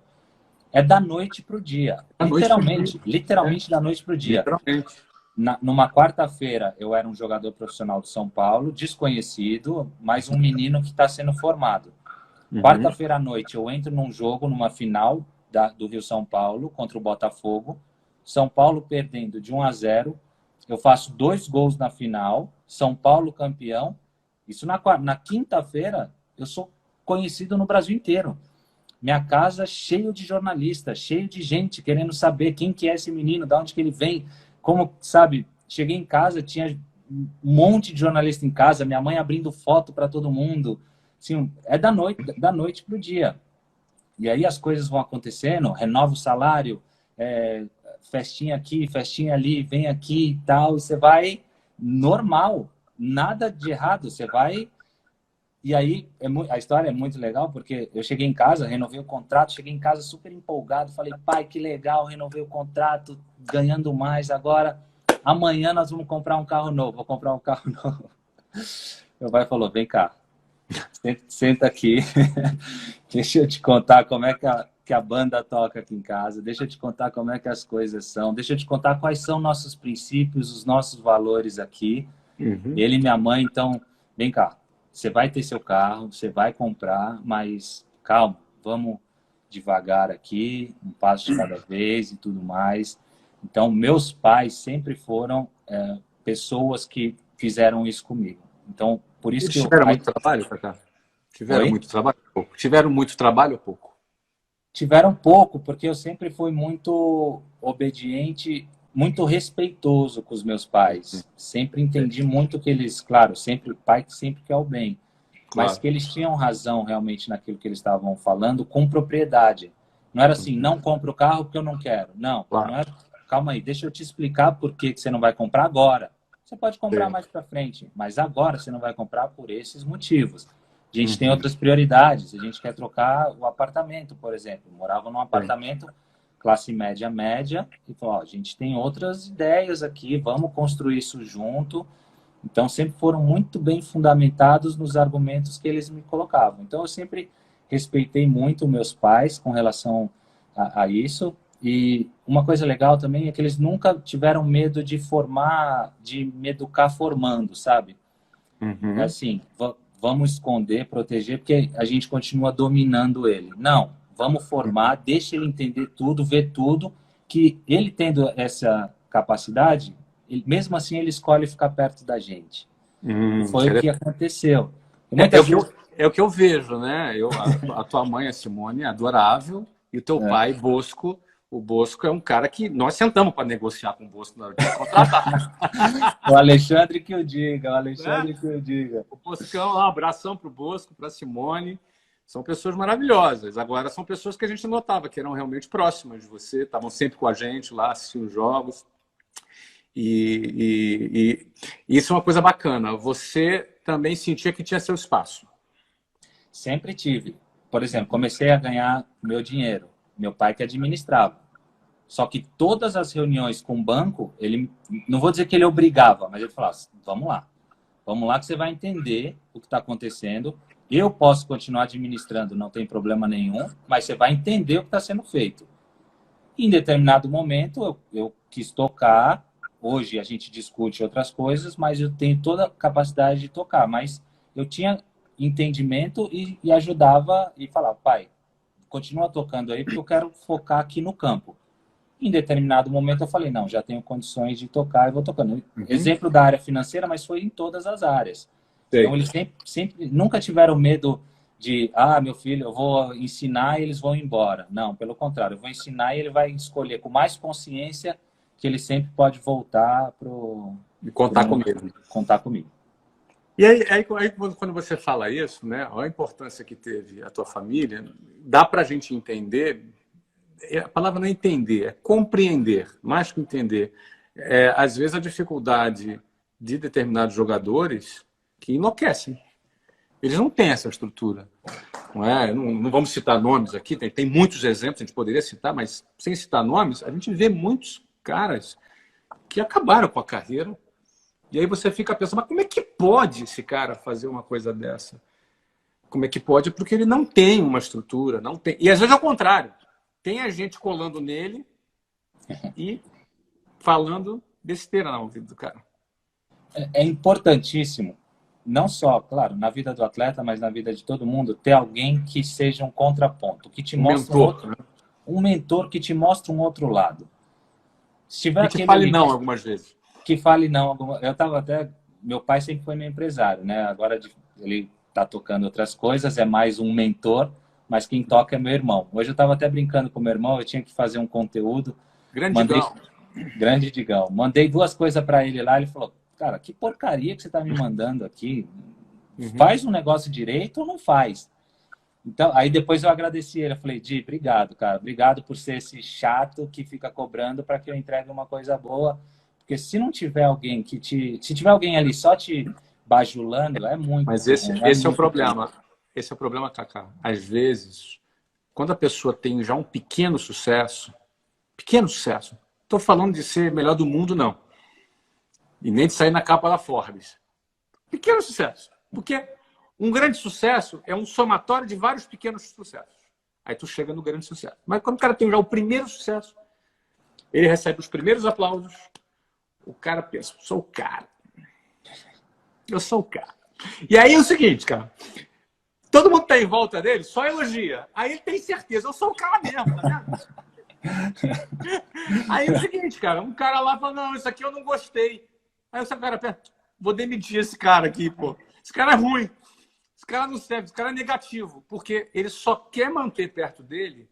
É da noite para o dia. Literalmente da noite para o dia. Literalmente. Numa quarta-feira, eu era um jogador profissional de São Paulo, desconhecido, mas um menino que está sendo formado. Quarta-feira à noite, eu entro num jogo, numa final do Rio-São Paulo, contra o Botafogo. São Paulo perdendo de 1-0. Eu faço 2 gols na final. São Paulo campeão. Isso na quinta-feira, eu sou conhecido no Brasil inteiro. Minha casa cheio de jornalistas, cheio de gente querendo saber quem que é esse menino, de onde que ele vem. Como, sabe, cheguei em casa, tinha um monte de jornalista em casa, minha mãe abrindo foto para todo mundo. Assim, é da noite para o dia. E aí as coisas vão acontecendo, renova o salário, festinha aqui, festinha ali, vem aqui e tal, e você vai normal, nada de errado, você vai. E aí a história é muito legal, porque eu cheguei em casa, renovei o contrato, cheguei em casa super empolgado, falei, pai, que legal, renovei o contrato, ganhando mais, agora amanhã nós vamos comprar um carro novo, vou comprar um carro novo. Meu pai falou, vem cá, senta aqui, deixa eu te contar como é que a banda toca aqui em casa, deixa eu te contar como é que as coisas são, deixa eu te contar quais são nossos princípios, os nossos valores aqui. Ele e minha mãe, então, vem cá, você vai ter seu carro, você vai comprar, mas calma, vamos devagar aqui, um passo de cada vez e tudo mais. Então, meus pais sempre foram pessoas que fizeram isso comigo. Então, por isso Eles que eu... tiveram muito trabalho, Kaká? Tiveram Oi? muito trabalho ou pouco? Tiveram muito trabalho ou pouco? Tiveram pouco, porque eu sempre fui muito obediente, muito respeitoso com os meus pais. Sempre entendi muito que eles, claro, sempre o pai que sempre quer o bem, mas Claro. que eles tinham razão realmente naquilo que eles estavam falando com propriedade. Não era assim, não compra o carro porque eu não quero. Não, Claro. não é. Calma aí, deixa eu te explicar por que você não vai comprar agora. Você pode comprar Sim. mais para frente, mas agora você não vai comprar por esses motivos. A gente tem Uhum. outras prioridades. A gente quer trocar o apartamento, por exemplo. Eu morava num Sim. apartamento classe média média e falou: ó, a gente tem outras ideias aqui, vamos construir isso junto. Então sempre foram muito bem fundamentados nos argumentos que eles me colocavam. Então eu sempre respeitei muito meus pais com relação a isso. E uma coisa legal também é que eles nunca tiveram medo de formar, de me educar formando, sabe? É Uhum. assim, vamos esconder, proteger, porque a gente continua dominando ele. Não, vamos formar, deixa ele entender tudo, ver tudo, que ele tendo essa capacidade, mesmo assim ele escolhe ficar perto da gente. E foi o que Interessante. aconteceu. E É, muitas vezes... é o que eu vejo, né? A tua mãe, a Simone, é adorável, e o teu pai, Bosco, o Bosco é um cara que nós sentamos para negociar com o Bosco na hora de contratar. O Alexandre que o diga, o Né? Alexandre que o diga. O Boscão, um abração para o Bosco, para a Simone. São pessoas maravilhosas. Agora, são pessoas que a gente notava que eram realmente próximas de você, estavam sempre com a gente lá, assistindo jogos. E isso é uma coisa bacana. Você também sentia que tinha seu espaço. Sempre tive. Por exemplo, comecei a ganhar meu dinheiro. Meu pai que administrava. Só que todas as reuniões com o banco, ele, não vou dizer que ele obrigava, mas ele falava: vamos lá que você vai entender o que está acontecendo. Eu posso continuar administrando, não tem problema nenhum, mas você vai entender o que está sendo feito. Em determinado momento, eu quis tocar. Hoje a gente discute outras coisas, mas eu tenho toda a capacidade de tocar. Mas eu tinha entendimento e ajudava e falava: pai, continua tocando aí, porque eu quero focar aqui no campo. Em determinado momento eu falei: não, já tenho condições de tocar e vou tocando. Uhum. Exemplo da área financeira, mas foi em todas as áreas. Então Sei. eles sempre nunca tiveram medo de, meu filho, eu vou ensinar e eles vão embora. Não, pelo contrário, eu vou ensinar e ele vai escolher com mais consciência que ele sempre pode voltar E contar comigo. contar comigo. E aí, quando você fala isso, né, a importância que teve a tua família, dá para a gente entender, a palavra não é entender, é compreender, mais que entender. Às vezes a dificuldade de determinados jogadores que enlouquecem. Eles não têm essa estrutura. Não é? Não vamos citar nomes aqui, tem muitos exemplos, a gente poderia citar, mas sem citar nomes, a gente vê muitos caras que acabaram com a carreira. E aí você fica pensando: mas como é que pode esse cara fazer uma coisa dessa? Como é que pode? Porque ele não tem uma estrutura, não tem. E às vezes é o contrário. Tem a gente colando nele e falando besteira na ouvido do cara. É importantíssimo, não só, claro, na vida do atleta, mas na vida de todo mundo, ter alguém que seja um contraponto, que te Um mostre mentor, né? um mentor que te mostre um outro lado. Se tiver E que aquele fale ali não algumas vezes. que fale não, eu estava até, meu pai sempre foi meu empresário, né? Agora ele está tocando outras coisas, é mais um mentor, mas quem toca é meu irmão. Hoje eu estava até brincando com meu irmão, eu tinha que fazer um conteúdo, Grande mandei Digão. grande Digão, mandei 2 coisas para ele lá, ele falou: cara, que porcaria que você está me mandando aqui? Uhum. Faz um negócio direito ou não faz? Então, aí depois eu agradeci ele, eu falei: Di, obrigado, cara, obrigado por ser esse chato que fica cobrando para que eu entregue uma coisa boa, porque se não tiver alguém se tiver alguém ali só te bajulando, é muito Mas ruim, é esse é o muito ruim. problema. Esse é o problema, Kaká. Às vezes, quando a pessoa tem já um pequeno sucesso, estou falando de ser melhor do mundo, não. E nem de sair na capa da Forbes. Pequeno sucesso. Porque um grande sucesso é um somatório de vários pequenos sucessos. Aí tu chega no grande sucesso. Mas quando o cara tem já o primeiro sucesso, ele recebe os primeiros aplausos, o cara pensa: sou o cara. Eu sou o cara. E aí é o seguinte, cara. Todo mundo que tá em volta dele só elogia. Aí ele tem certeza: eu sou o cara mesmo, tá vendo? Aí é o seguinte, cara, um cara lá fala, não, isso aqui eu não gostei. Aí o cara, pera, vou demitir esse cara aqui, pô. Esse cara é ruim. Esse cara não serve, esse cara é negativo. Porque ele só quer manter perto dele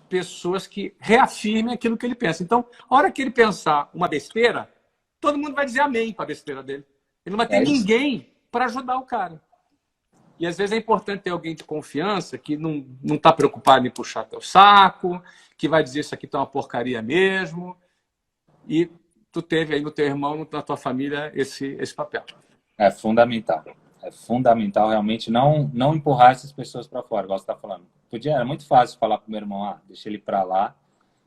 pessoas que reafirmem aquilo que ele pensa. Então, a hora que ele pensar uma besteira, todo mundo vai dizer amém para a besteira dele. Ele não vai ter ninguém para ajudar o cara. E às vezes é importante ter alguém de confiança que não está preocupado em puxar teu saco, que vai dizer isso aqui tá uma porcaria mesmo. E tu teve aí no teu irmão, na tua família, esse papel. É fundamental. É fundamental realmente não empurrar essas pessoas para fora, igual você está falando. Era muito fácil falar para o meu irmão, deixa ele para lá,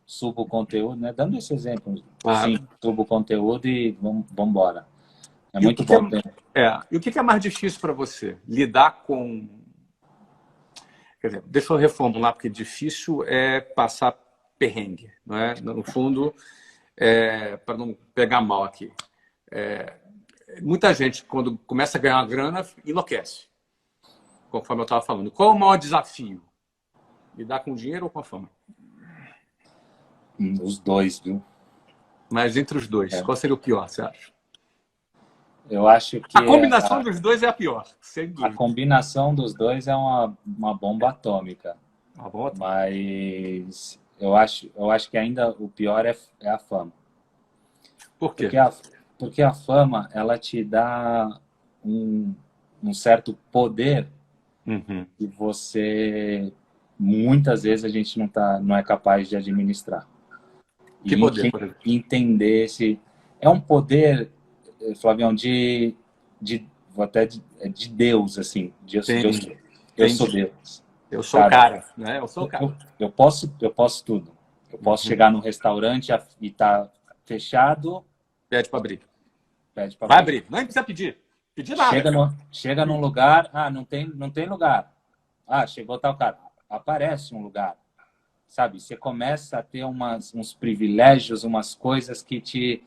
suba o conteúdo, né? Dando esse exemplo, sim, suba o conteúdo e vamos embora. É muito bom. E o que é mais difícil para você? Lidar com... Quer dizer, deixa eu reformular, porque difícil é passar perrengue, não é? No fundo, para não pegar mal aqui. Muita gente, quando começa a ganhar uma grana, enlouquece. Conforme eu estava falando. Qual é o maior desafio? Lidar com dinheiro ou com a fama? Os dois, viu? Mas entre os dois, qual seria o pior, você acha? Eu acho que... A combinação dos dois é a pior, sem dúvida. A combinação dos dois é uma bomba atômica. Uma bomba atômica. Mas eu acho que ainda o pior é a fama. Por quê? Porque a fama, ela te dá um certo poder que você, muitas vezes, a gente não é capaz de administrar. Que poder, por exemplo? Entender esse... É um poder, Flavião, de Deus, assim. Eu sou Deus. Eu sou o cara, né? Eu sou o cara. Eu posso tudo. Eu posso chegar num restaurante e tá fechado... Pede para abrir. Vai abrir. Não precisa pedir. Pedir nada. Chega num lugar, não tem lugar. Chegou tal cara. Aparece um lugar. Sabe? Você começa a ter uns privilégios, umas coisas que te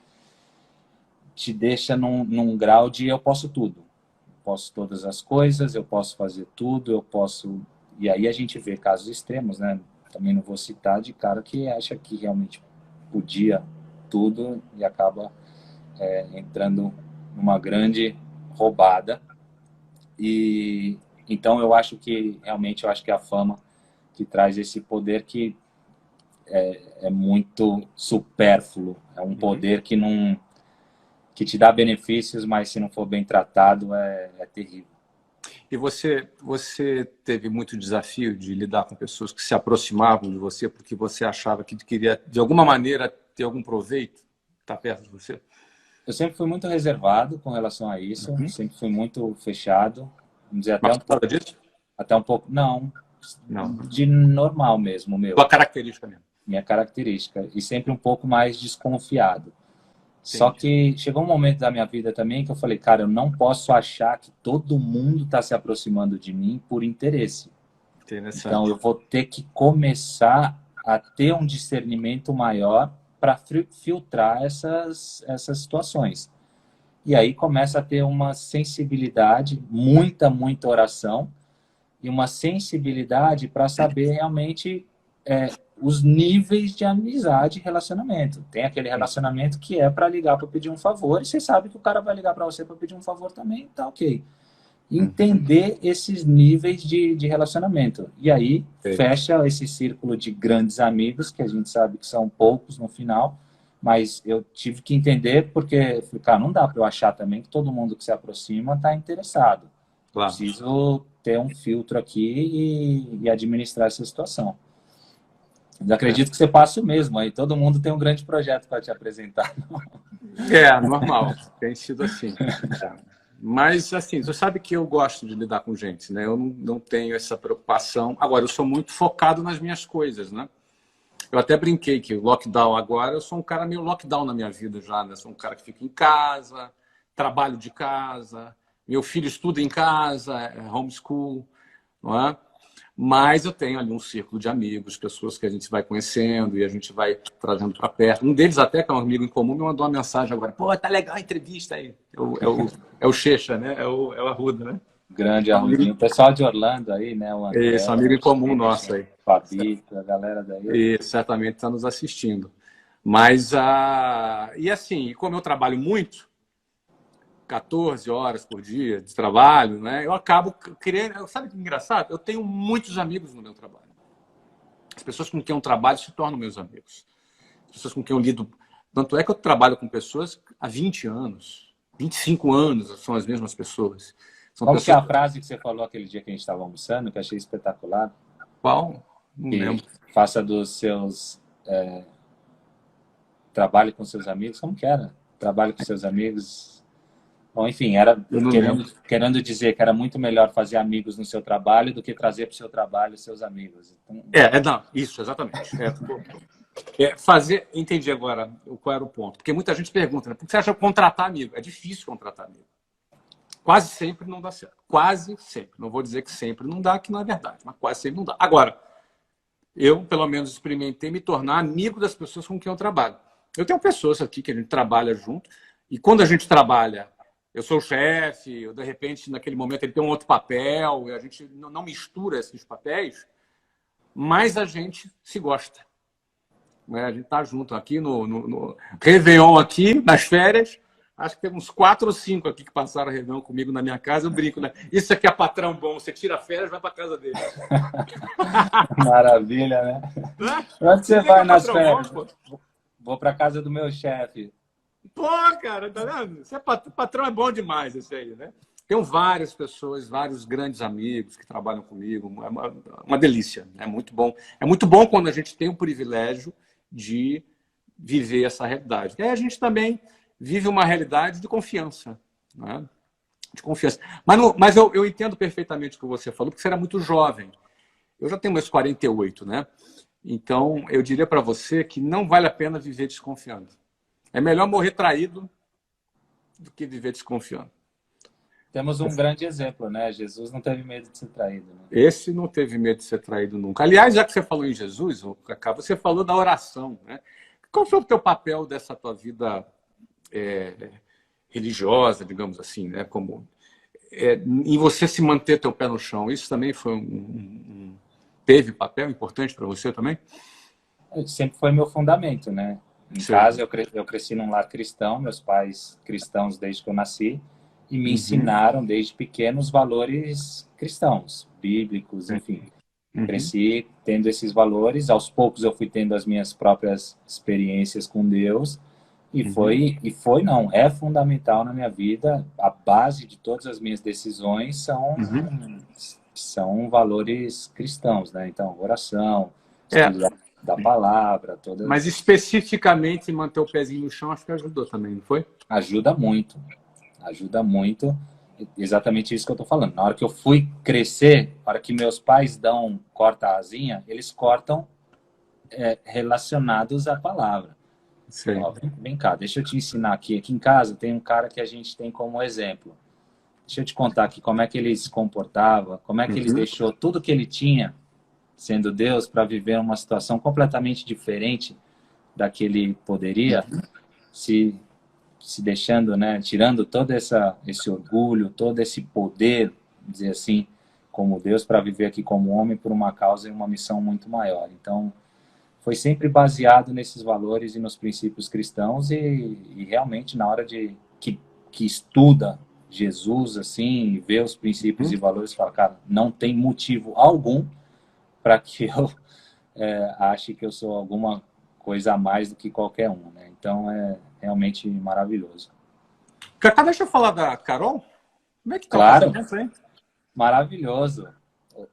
deixa num grau de eu posso tudo. Eu posso todas as coisas, eu posso fazer tudo, eu posso... E aí a gente vê casos extremos, né? Também não vou citar de cara que acha que realmente podia tudo e acaba entrando numa grande roubada. E então eu acho que a fama que traz esse poder que é muito supérfluo, é um poder que te dá benefícios, mas se não for bem tratado é terrível. E você teve muito desafio de lidar com pessoas que se aproximavam de você porque você achava que queria de alguma maneira ter algum proveito, estar perto de você? Eu sempre fui muito reservado com relação a isso, sempre fui muito fechado, vamos dizer, até um pouco, não, de normal mesmo, meu. Sua característica mesmo. Minha característica, e sempre um pouco mais desconfiado. Entendi. Só que chegou um momento da minha vida também que eu falei, cara, eu não posso achar que todo mundo está se aproximando de mim por interesse. Então eu vou ter que começar a ter um discernimento maior para filtrar essas situações. E aí começa a ter uma sensibilidade, muita oração, e uma sensibilidade para saber realmente os níveis de amizade e relacionamento. Tem aquele relacionamento que é para ligar para pedir um favor, e você sabe que o cara vai ligar para você para pedir um favor também, tá ok. Entender esses níveis de relacionamento. E aí fecha esse círculo de grandes amigos, que a gente sabe que são poucos no final, mas eu tive que entender porque, cara, não dá para eu achar também que todo mundo que se aproxima está interessado. Claro. Preciso ter um filtro aqui e administrar essa situação. Eu acredito que você passa o mesmo aí. Todo mundo tem um grande projeto para te apresentar. Normal. Tem sido assim. Mas, assim, você sabe que eu gosto de lidar com gente, né? Eu não tenho essa preocupação. Agora, eu sou muito focado nas minhas coisas, né? Eu até brinquei que o lockdown agora, eu sou um cara meio lockdown na minha vida já, né? Sou um cara que fica em casa, trabalho de casa, meu filho estuda em casa, homeschool, não é? Mas eu tenho ali um círculo de amigos, pessoas que a gente vai conhecendo e a gente vai trazendo para perto. Um deles até, que é um amigo em comum, me mandou uma mensagem agora. Pô, tá legal a entrevista aí. É o Checha, né? É o Arruda, né? Grande Arrudinho. O pessoal de Orlando aí, né? O André, Esse amigo em o comum Christian, nosso o aí. Fabito, a galera daí. E certamente está nos assistindo. Mas, e assim, como eu trabalho muito, 14 horas por dia de trabalho, né? Eu acabo criando. Sabe que é engraçado? Eu tenho muitos amigos no meu trabalho. As pessoas com quem eu trabalho se tornam meus amigos. As pessoas com quem eu lido. Tanto é que eu trabalho com pessoas há 20 anos, 25 anos, são as mesmas pessoas. São Como que é pessoas. a frase que você falou aquele dia que a gente estava almoçando, que eu achei espetacular? Qual? Não Que lembro. faça dos seus... trabalhe com seus amigos. Como que era? Trabalhe com seus amigos. Bom, enfim, era Eu não lembro. querendo dizer que era muito melhor fazer amigos no seu trabalho do que trazer para o seu trabalho seus amigos. Então, Não, isso, exatamente. Fazer. Entendi agora qual era o ponto. Porque muita gente pergunta, né? Por que você acha que contratar amigo? É difícil contratar amigo. Quase sempre não dá certo. Quase sempre. Não vou dizer que sempre não dá, que não é verdade, mas quase sempre não dá. Agora, eu, pelo menos, experimentei me tornar amigo das pessoas com quem eu trabalho. Eu tenho pessoas aqui que a gente trabalha junto, e quando a gente trabalha, eu sou o chefe, eu, de repente, naquele momento, ele tem um outro papel, e a gente não mistura esses papéis, mas a gente se gosta. Né? A gente está junto aqui no Réveillon, aqui, nas férias. Acho que tem uns 4 ou 5 aqui que passaram a Réveillon comigo na minha casa. Eu brinco, né? Isso aqui é patrão bom. Você tira férias e vai para casa dele. maravilha, né? Né? Onde você vai nas férias? Bom, Vou para casa do meu chefe. pô, cara, tá vendo? Você patrão é bom demais, esse aí, né? Tenho várias pessoas, vários grandes amigos que trabalham comigo. É uma delícia. É muito bom. É muito bom quando a gente tem o privilégio de viver essa realidade. E aí a gente também vive uma realidade de confiança. Né? De confiança. Mas eu entendo perfeitamente o que você falou, porque você era muito jovem. Eu já tenho meus 48, né? Então, eu diria para você que não vale a pena viver desconfiando. É melhor morrer traído do que viver desconfiando. Temos um grande exemplo, né? Jesus não teve medo de ser traído. Né? Esse não teve medo de ser traído nunca. Aliás, já que você falou em Jesus, Cacá, você falou da oração. Né? Qual foi o teu papel dessa tua vida religiosa, digamos assim, né? Como, em você se manter teu pé no chão? Isso também foi teve papel importante para você também? Sempre foi meu fundamento, né? Em Sim. casa, eu cresci num lar cristão, meus pais cristãos desde que eu nasci, e me ensinaram desde pequeno os valores cristãos, bíblicos, enfim. Cresci tendo esses valores, aos poucos eu fui tendo as minhas próprias experiências com Deus, e não, é fundamental na minha vida, a base de todas as minhas decisões são valores cristãos, né? Então, oração, estudo da palavra, todas... Mas especificamente manter o pezinho no chão, acho que ajudou também, não foi? Ajuda muito, exatamente isso que eu tô falando. Na hora que eu fui crescer, na hora que meus pais corta a asinha, eles cortam relacionados à palavra. Ó, vem cá, deixa eu te ensinar aqui. Aqui em casa tem um cara que a gente tem como exemplo. Deixa eu te contar aqui como é que ele se comportava, como é que ele deixou tudo que ele tinha, sendo Deus, para viver uma situação completamente diferente da que ele poderia, se deixando, né, tirando todo esse orgulho, todo esse poder, dizer assim, como Deus, para viver aqui como homem por uma causa e uma missão muito maior. Então, foi sempre baseado nesses valores e nos princípios cristãos e realmente na hora que estuda Jesus, assim, vê os princípios e valores, fala, cara, não tem motivo algum para que eu ache que eu sou alguma coisa a mais do que qualquer um, né? Então, é realmente maravilhoso. Cacá, deixa eu falar da Carol. Como é que tá Claro, o casamento, hein? maravilhoso.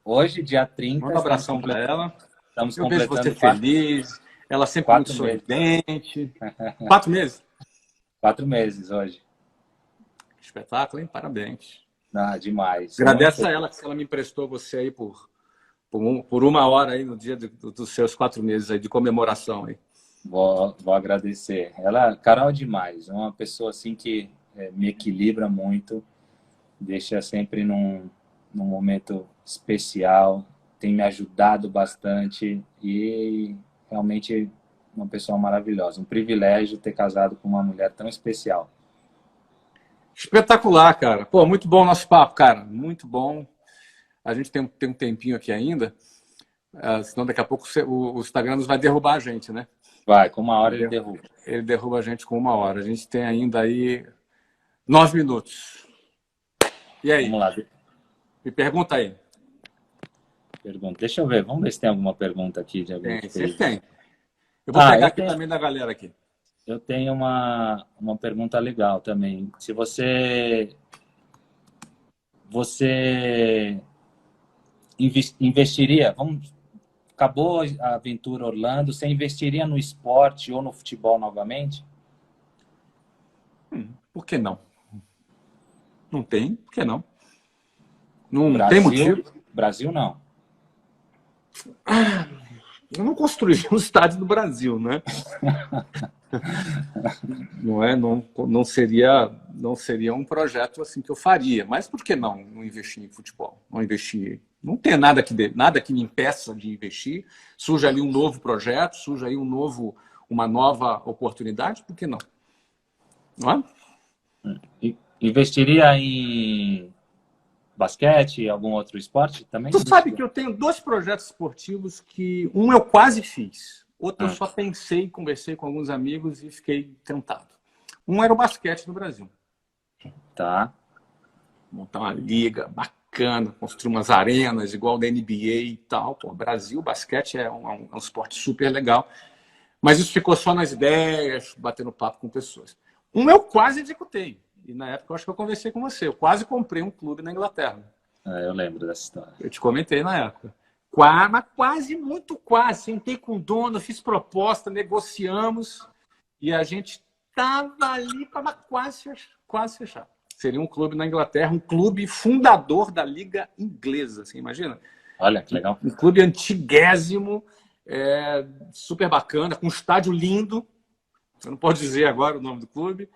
Hoje, dia 30, Manda um abração para ela. estamos Eu vejo você completando feliz, ela sempre muito 4 meses. sorridente. 4 meses? 4 meses hoje. Espetáculo, hein? Parabéns. Ah, demais. Agradece a ela que ela me emprestou você aí por 1 hora aí no dia dos seus 4 meses aí de comemoração aí. Vou agradecer. Carol é demais. É uma pessoa assim que me equilibra muito, deixa sempre num momento especial, tem me ajudado bastante e realmente uma pessoa maravilhosa. Um privilégio ter casado com uma mulher tão especial. Espetacular, cara. Pô, muito bom o nosso papo, cara. Muito bom. A gente tem um tempinho aqui ainda, senão daqui a pouco o Instagram nos vai derrubar a gente, né? Vai, com uma hora Ele, ele derruba. ele derruba a gente com 1 hora. A gente tem ainda aí 9 minutos. E aí? Vamos lá, Me pergunta aí. pergunta. Deixa eu ver, vamos ver se tem alguma pergunta aqui de alguém que Tem, sempre fez. tem. Eu vou pegar Eu aqui tenho, também da galera aqui. eu tenho uma pergunta legal também. Se você investiria, acabou a aventura Orlando, você investiria no esporte ou no futebol novamente? Por que não? Não tem, por que não? Não tem Brasil, motivo. Brasil não. Eu não construí um estádio no Brasil, né? Não é, não seria um projeto assim que eu faria. Mas por que não investir em futebol? Não investir, não tem nada que me impeça de investir. Surge ali um novo projeto, surge aí uma nova oportunidade, por que não? Não é? Investiria em basquete, algum outro esporte também? Tu sabe que eu tenho 2 projetos esportivos que um eu quase fiz, outro eu só pensei, conversei com alguns amigos e fiquei tentado. Um era o basquete no Brasil. Tá. Montar uma liga bacana, construir umas arenas igual da NBA e tal. Pô, Brasil, basquete é um esporte super legal. Mas isso ficou só nas ideias, batendo papo com pessoas. Um eu quase executei. E na época eu acho que eu conversei com você. Eu quase comprei um clube na Inglaterra. Eu lembro dessa história. Eu te comentei na época. Mas quase, muito quase. Sentei com o dono, fiz proposta, negociamos. E a gente estava ali para quase fechar. Seria um clube na Inglaterra, um clube fundador da Liga Inglesa, você imagina? Olha, que legal. Um clube antiguésimo, super bacana, com um estádio lindo. Eu não posso dizer agora o nome do clube,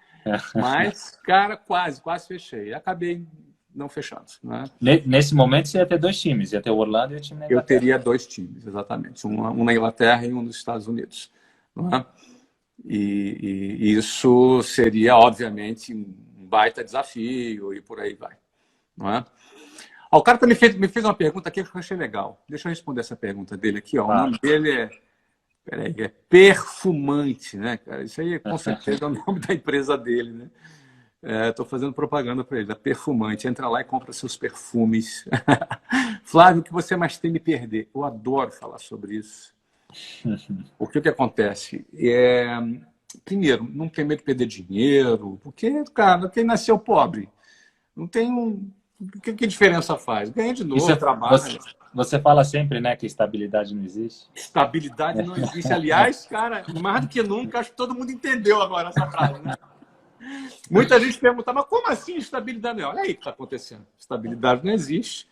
mas, cara, quase fechei. Acabei não fechando. Né? Nesse momento você ia ter 2 times, ia ter o Orlando e o time na Inglaterra. Eu teria 2 times, exatamente. Um na Inglaterra e um nos Estados Unidos. Não é? E isso seria, obviamente, um baita desafio e por aí vai. Não é? O cara me fez uma pergunta aqui que eu achei legal. Deixa eu responder essa pergunta dele aqui. Ó. O nome dele é Perfumante, né, cara? Isso aí, com certeza, é o nome da empresa dele, né? Estou fazendo propaganda para ele, a Perfumante. Entra lá e compra seus perfumes. Flávio, o que você mais teme perder? Eu adoro falar sobre isso. Porque o que acontece? Primeiro, não tem medo de perder dinheiro, porque, cara, quem nasceu pobre não tem um. Que diferença faz? Ganha de novo, trabalha. Você fala sempre, né, que estabilidade não existe. Estabilidade não existe. Aliás, cara, mais do que nunca, acho que todo mundo entendeu agora essa frase, né? Muita gente pergunta, mas como assim estabilidade? Olha aí o que está acontecendo. Estabilidade não existe.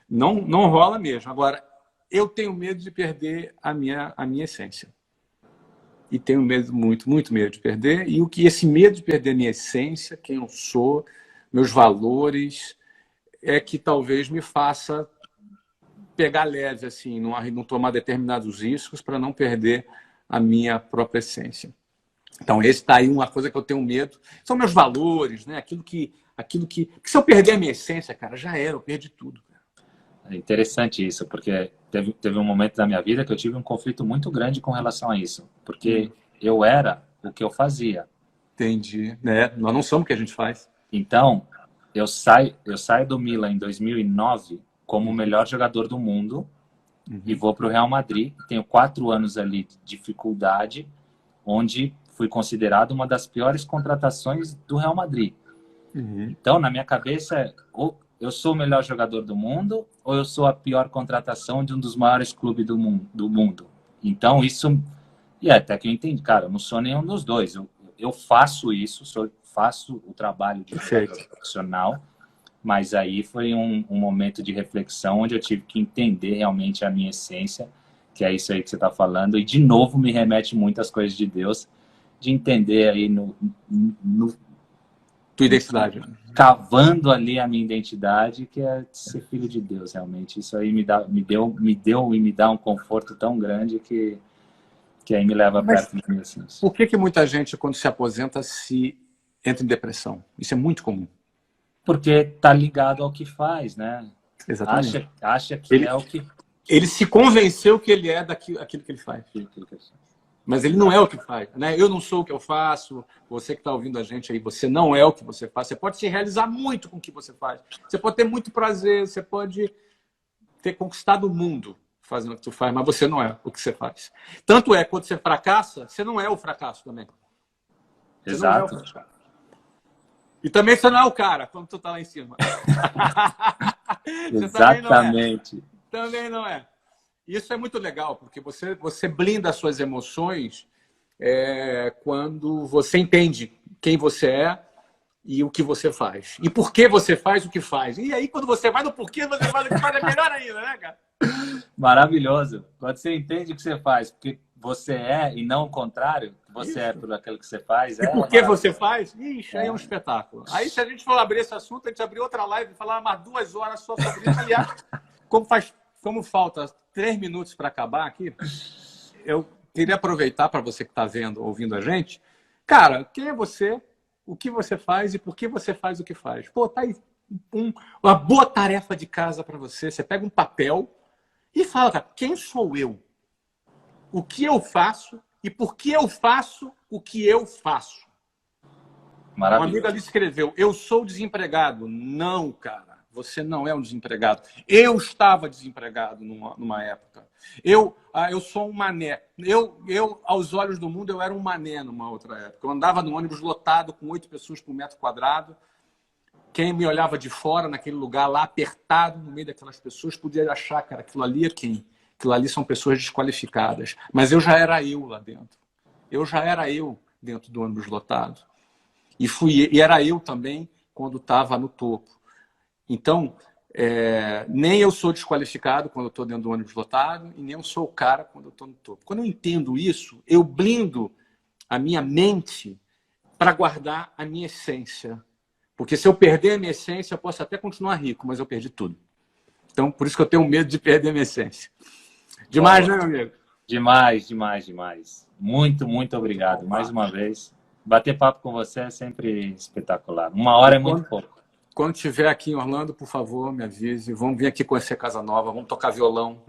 Não rola mesmo. Agora, eu tenho medo de perder a minha essência. E tenho medo, muito medo de perder. E esse medo de perder a minha essência, quem eu sou, meus valores, é que talvez me faça pegar leve, assim, não tomar determinados riscos para não perder a minha própria essência. Então, esse está aí uma coisa que eu tenho medo. São meus valores, né? Aquilo que se eu perder a minha essência, cara, já era, eu perdi tudo. É interessante isso, porque teve um momento da minha vida que eu tive um conflito muito grande com relação a isso. Porque eu era o que eu fazia. Entendi. Nós não somos o que a gente faz. Então, eu saio do Milan em 2009 como o melhor jogador do mundo e vou para o Real Madrid. Tenho 4 anos ali de dificuldade, onde fui considerado uma das piores contratações do Real Madrid. Então, na minha cabeça, ou eu sou o melhor jogador do mundo ou eu sou a pior contratação de um dos maiores clubes do mundo. Então, isso... E até que eu entendi, cara, eu não sou nenhum dos dois. Eu faço isso, faço o trabalho de jogador profissional, mas aí foi um momento de reflexão onde eu tive que entender realmente a minha essência, que é isso aí que você está falando, e de novo me remete muito às coisas de Deus, de entender aí tua identidade. Cavando ali a minha identidade, que é ser filho de Deus, realmente. Isso aí me deu e me dá um conforto tão grande que aí me leva perto de mim. Assim. Por que muita gente, quando se aposenta, se entra em depressão? Isso é muito comum. Porque tá ligado ao que faz, né? Exatamente. Acha que é o que... Ele se convenceu que ele é aquilo que ele faz. Mas ele não é o que faz, né? Eu não sou o que eu faço. Você que está ouvindo a gente aí, você não é o que você faz. Você pode se realizar muito com o que você faz. Você pode ter muito prazer, você pode ter conquistado o mundo fazendo o que você faz, mas você não é o que você faz. Tanto é, quando você fracassa, você não é o fracasso também. Você Exato. não é o fracasso. E também você não é o cara, quando tu tá lá em cima. Exatamente. Também não é. Isso é muito legal, porque você blinda as suas emoções quando você entende quem você é e o que você faz. E por que você faz o que faz. E aí, quando você vai no porquê, você faz o que faz, é melhor ainda, né, cara? Maravilhoso. Quando você entende o que você faz, porque você é, e não o contrário, você Isso. É por aquilo que você faz. E por que você faz? Ixi, aí é um espetáculo. Aí, se a gente for abrir esse assunto, a gente abrir outra live e falar mais 2 horas só sobre isso. Aliás, como falta 3 minutos para acabar aqui, eu queria aproveitar para você que está ouvindo a gente. Cara, quem é você? O que você faz e por que você faz o que faz? Pô, tá aí uma boa tarefa de casa para você. Você pega um papel e fala, cara, quem sou eu? O que eu faço e por que eu faço o que eu faço? Maravilha. Uma amiga ali escreveu, eu sou desempregado. Não, cara, você não é um desempregado. Eu estava desempregado numa época. Eu sou um mané. Aos olhos do mundo, eu era um mané numa outra época. Eu andava no ônibus lotado com 8 pessoas por metro quadrado. Quem me olhava de fora, naquele lugar lá, apertado, no meio daquelas pessoas, podia achar, cara, aquilo ali é quem? Aquilo ali são pessoas desqualificadas. Mas eu já era eu lá dentro. Eu já era eu dentro do ônibus lotado. E era eu também quando estava no topo. Então, nem eu sou desqualificado quando eu estou dentro do ônibus lotado e nem eu sou o cara quando eu estou no topo. Quando eu entendo isso, eu blindo a minha mente para guardar a minha essência. Porque se eu perder a minha essência, eu posso até continuar rico, mas eu perdi tudo. Então, por isso que eu tenho medo de perder a minha essência. Demais, né, meu amigo? Demais, demais, demais. Muito, muito obrigado. Mais uma vez. Bater papo com você é sempre espetacular. 1 hora é muito pouco. Quando estiver aqui em Orlando, por favor, me avise. Vamos vir aqui conhecer Casa Nova, vamos tocar violão.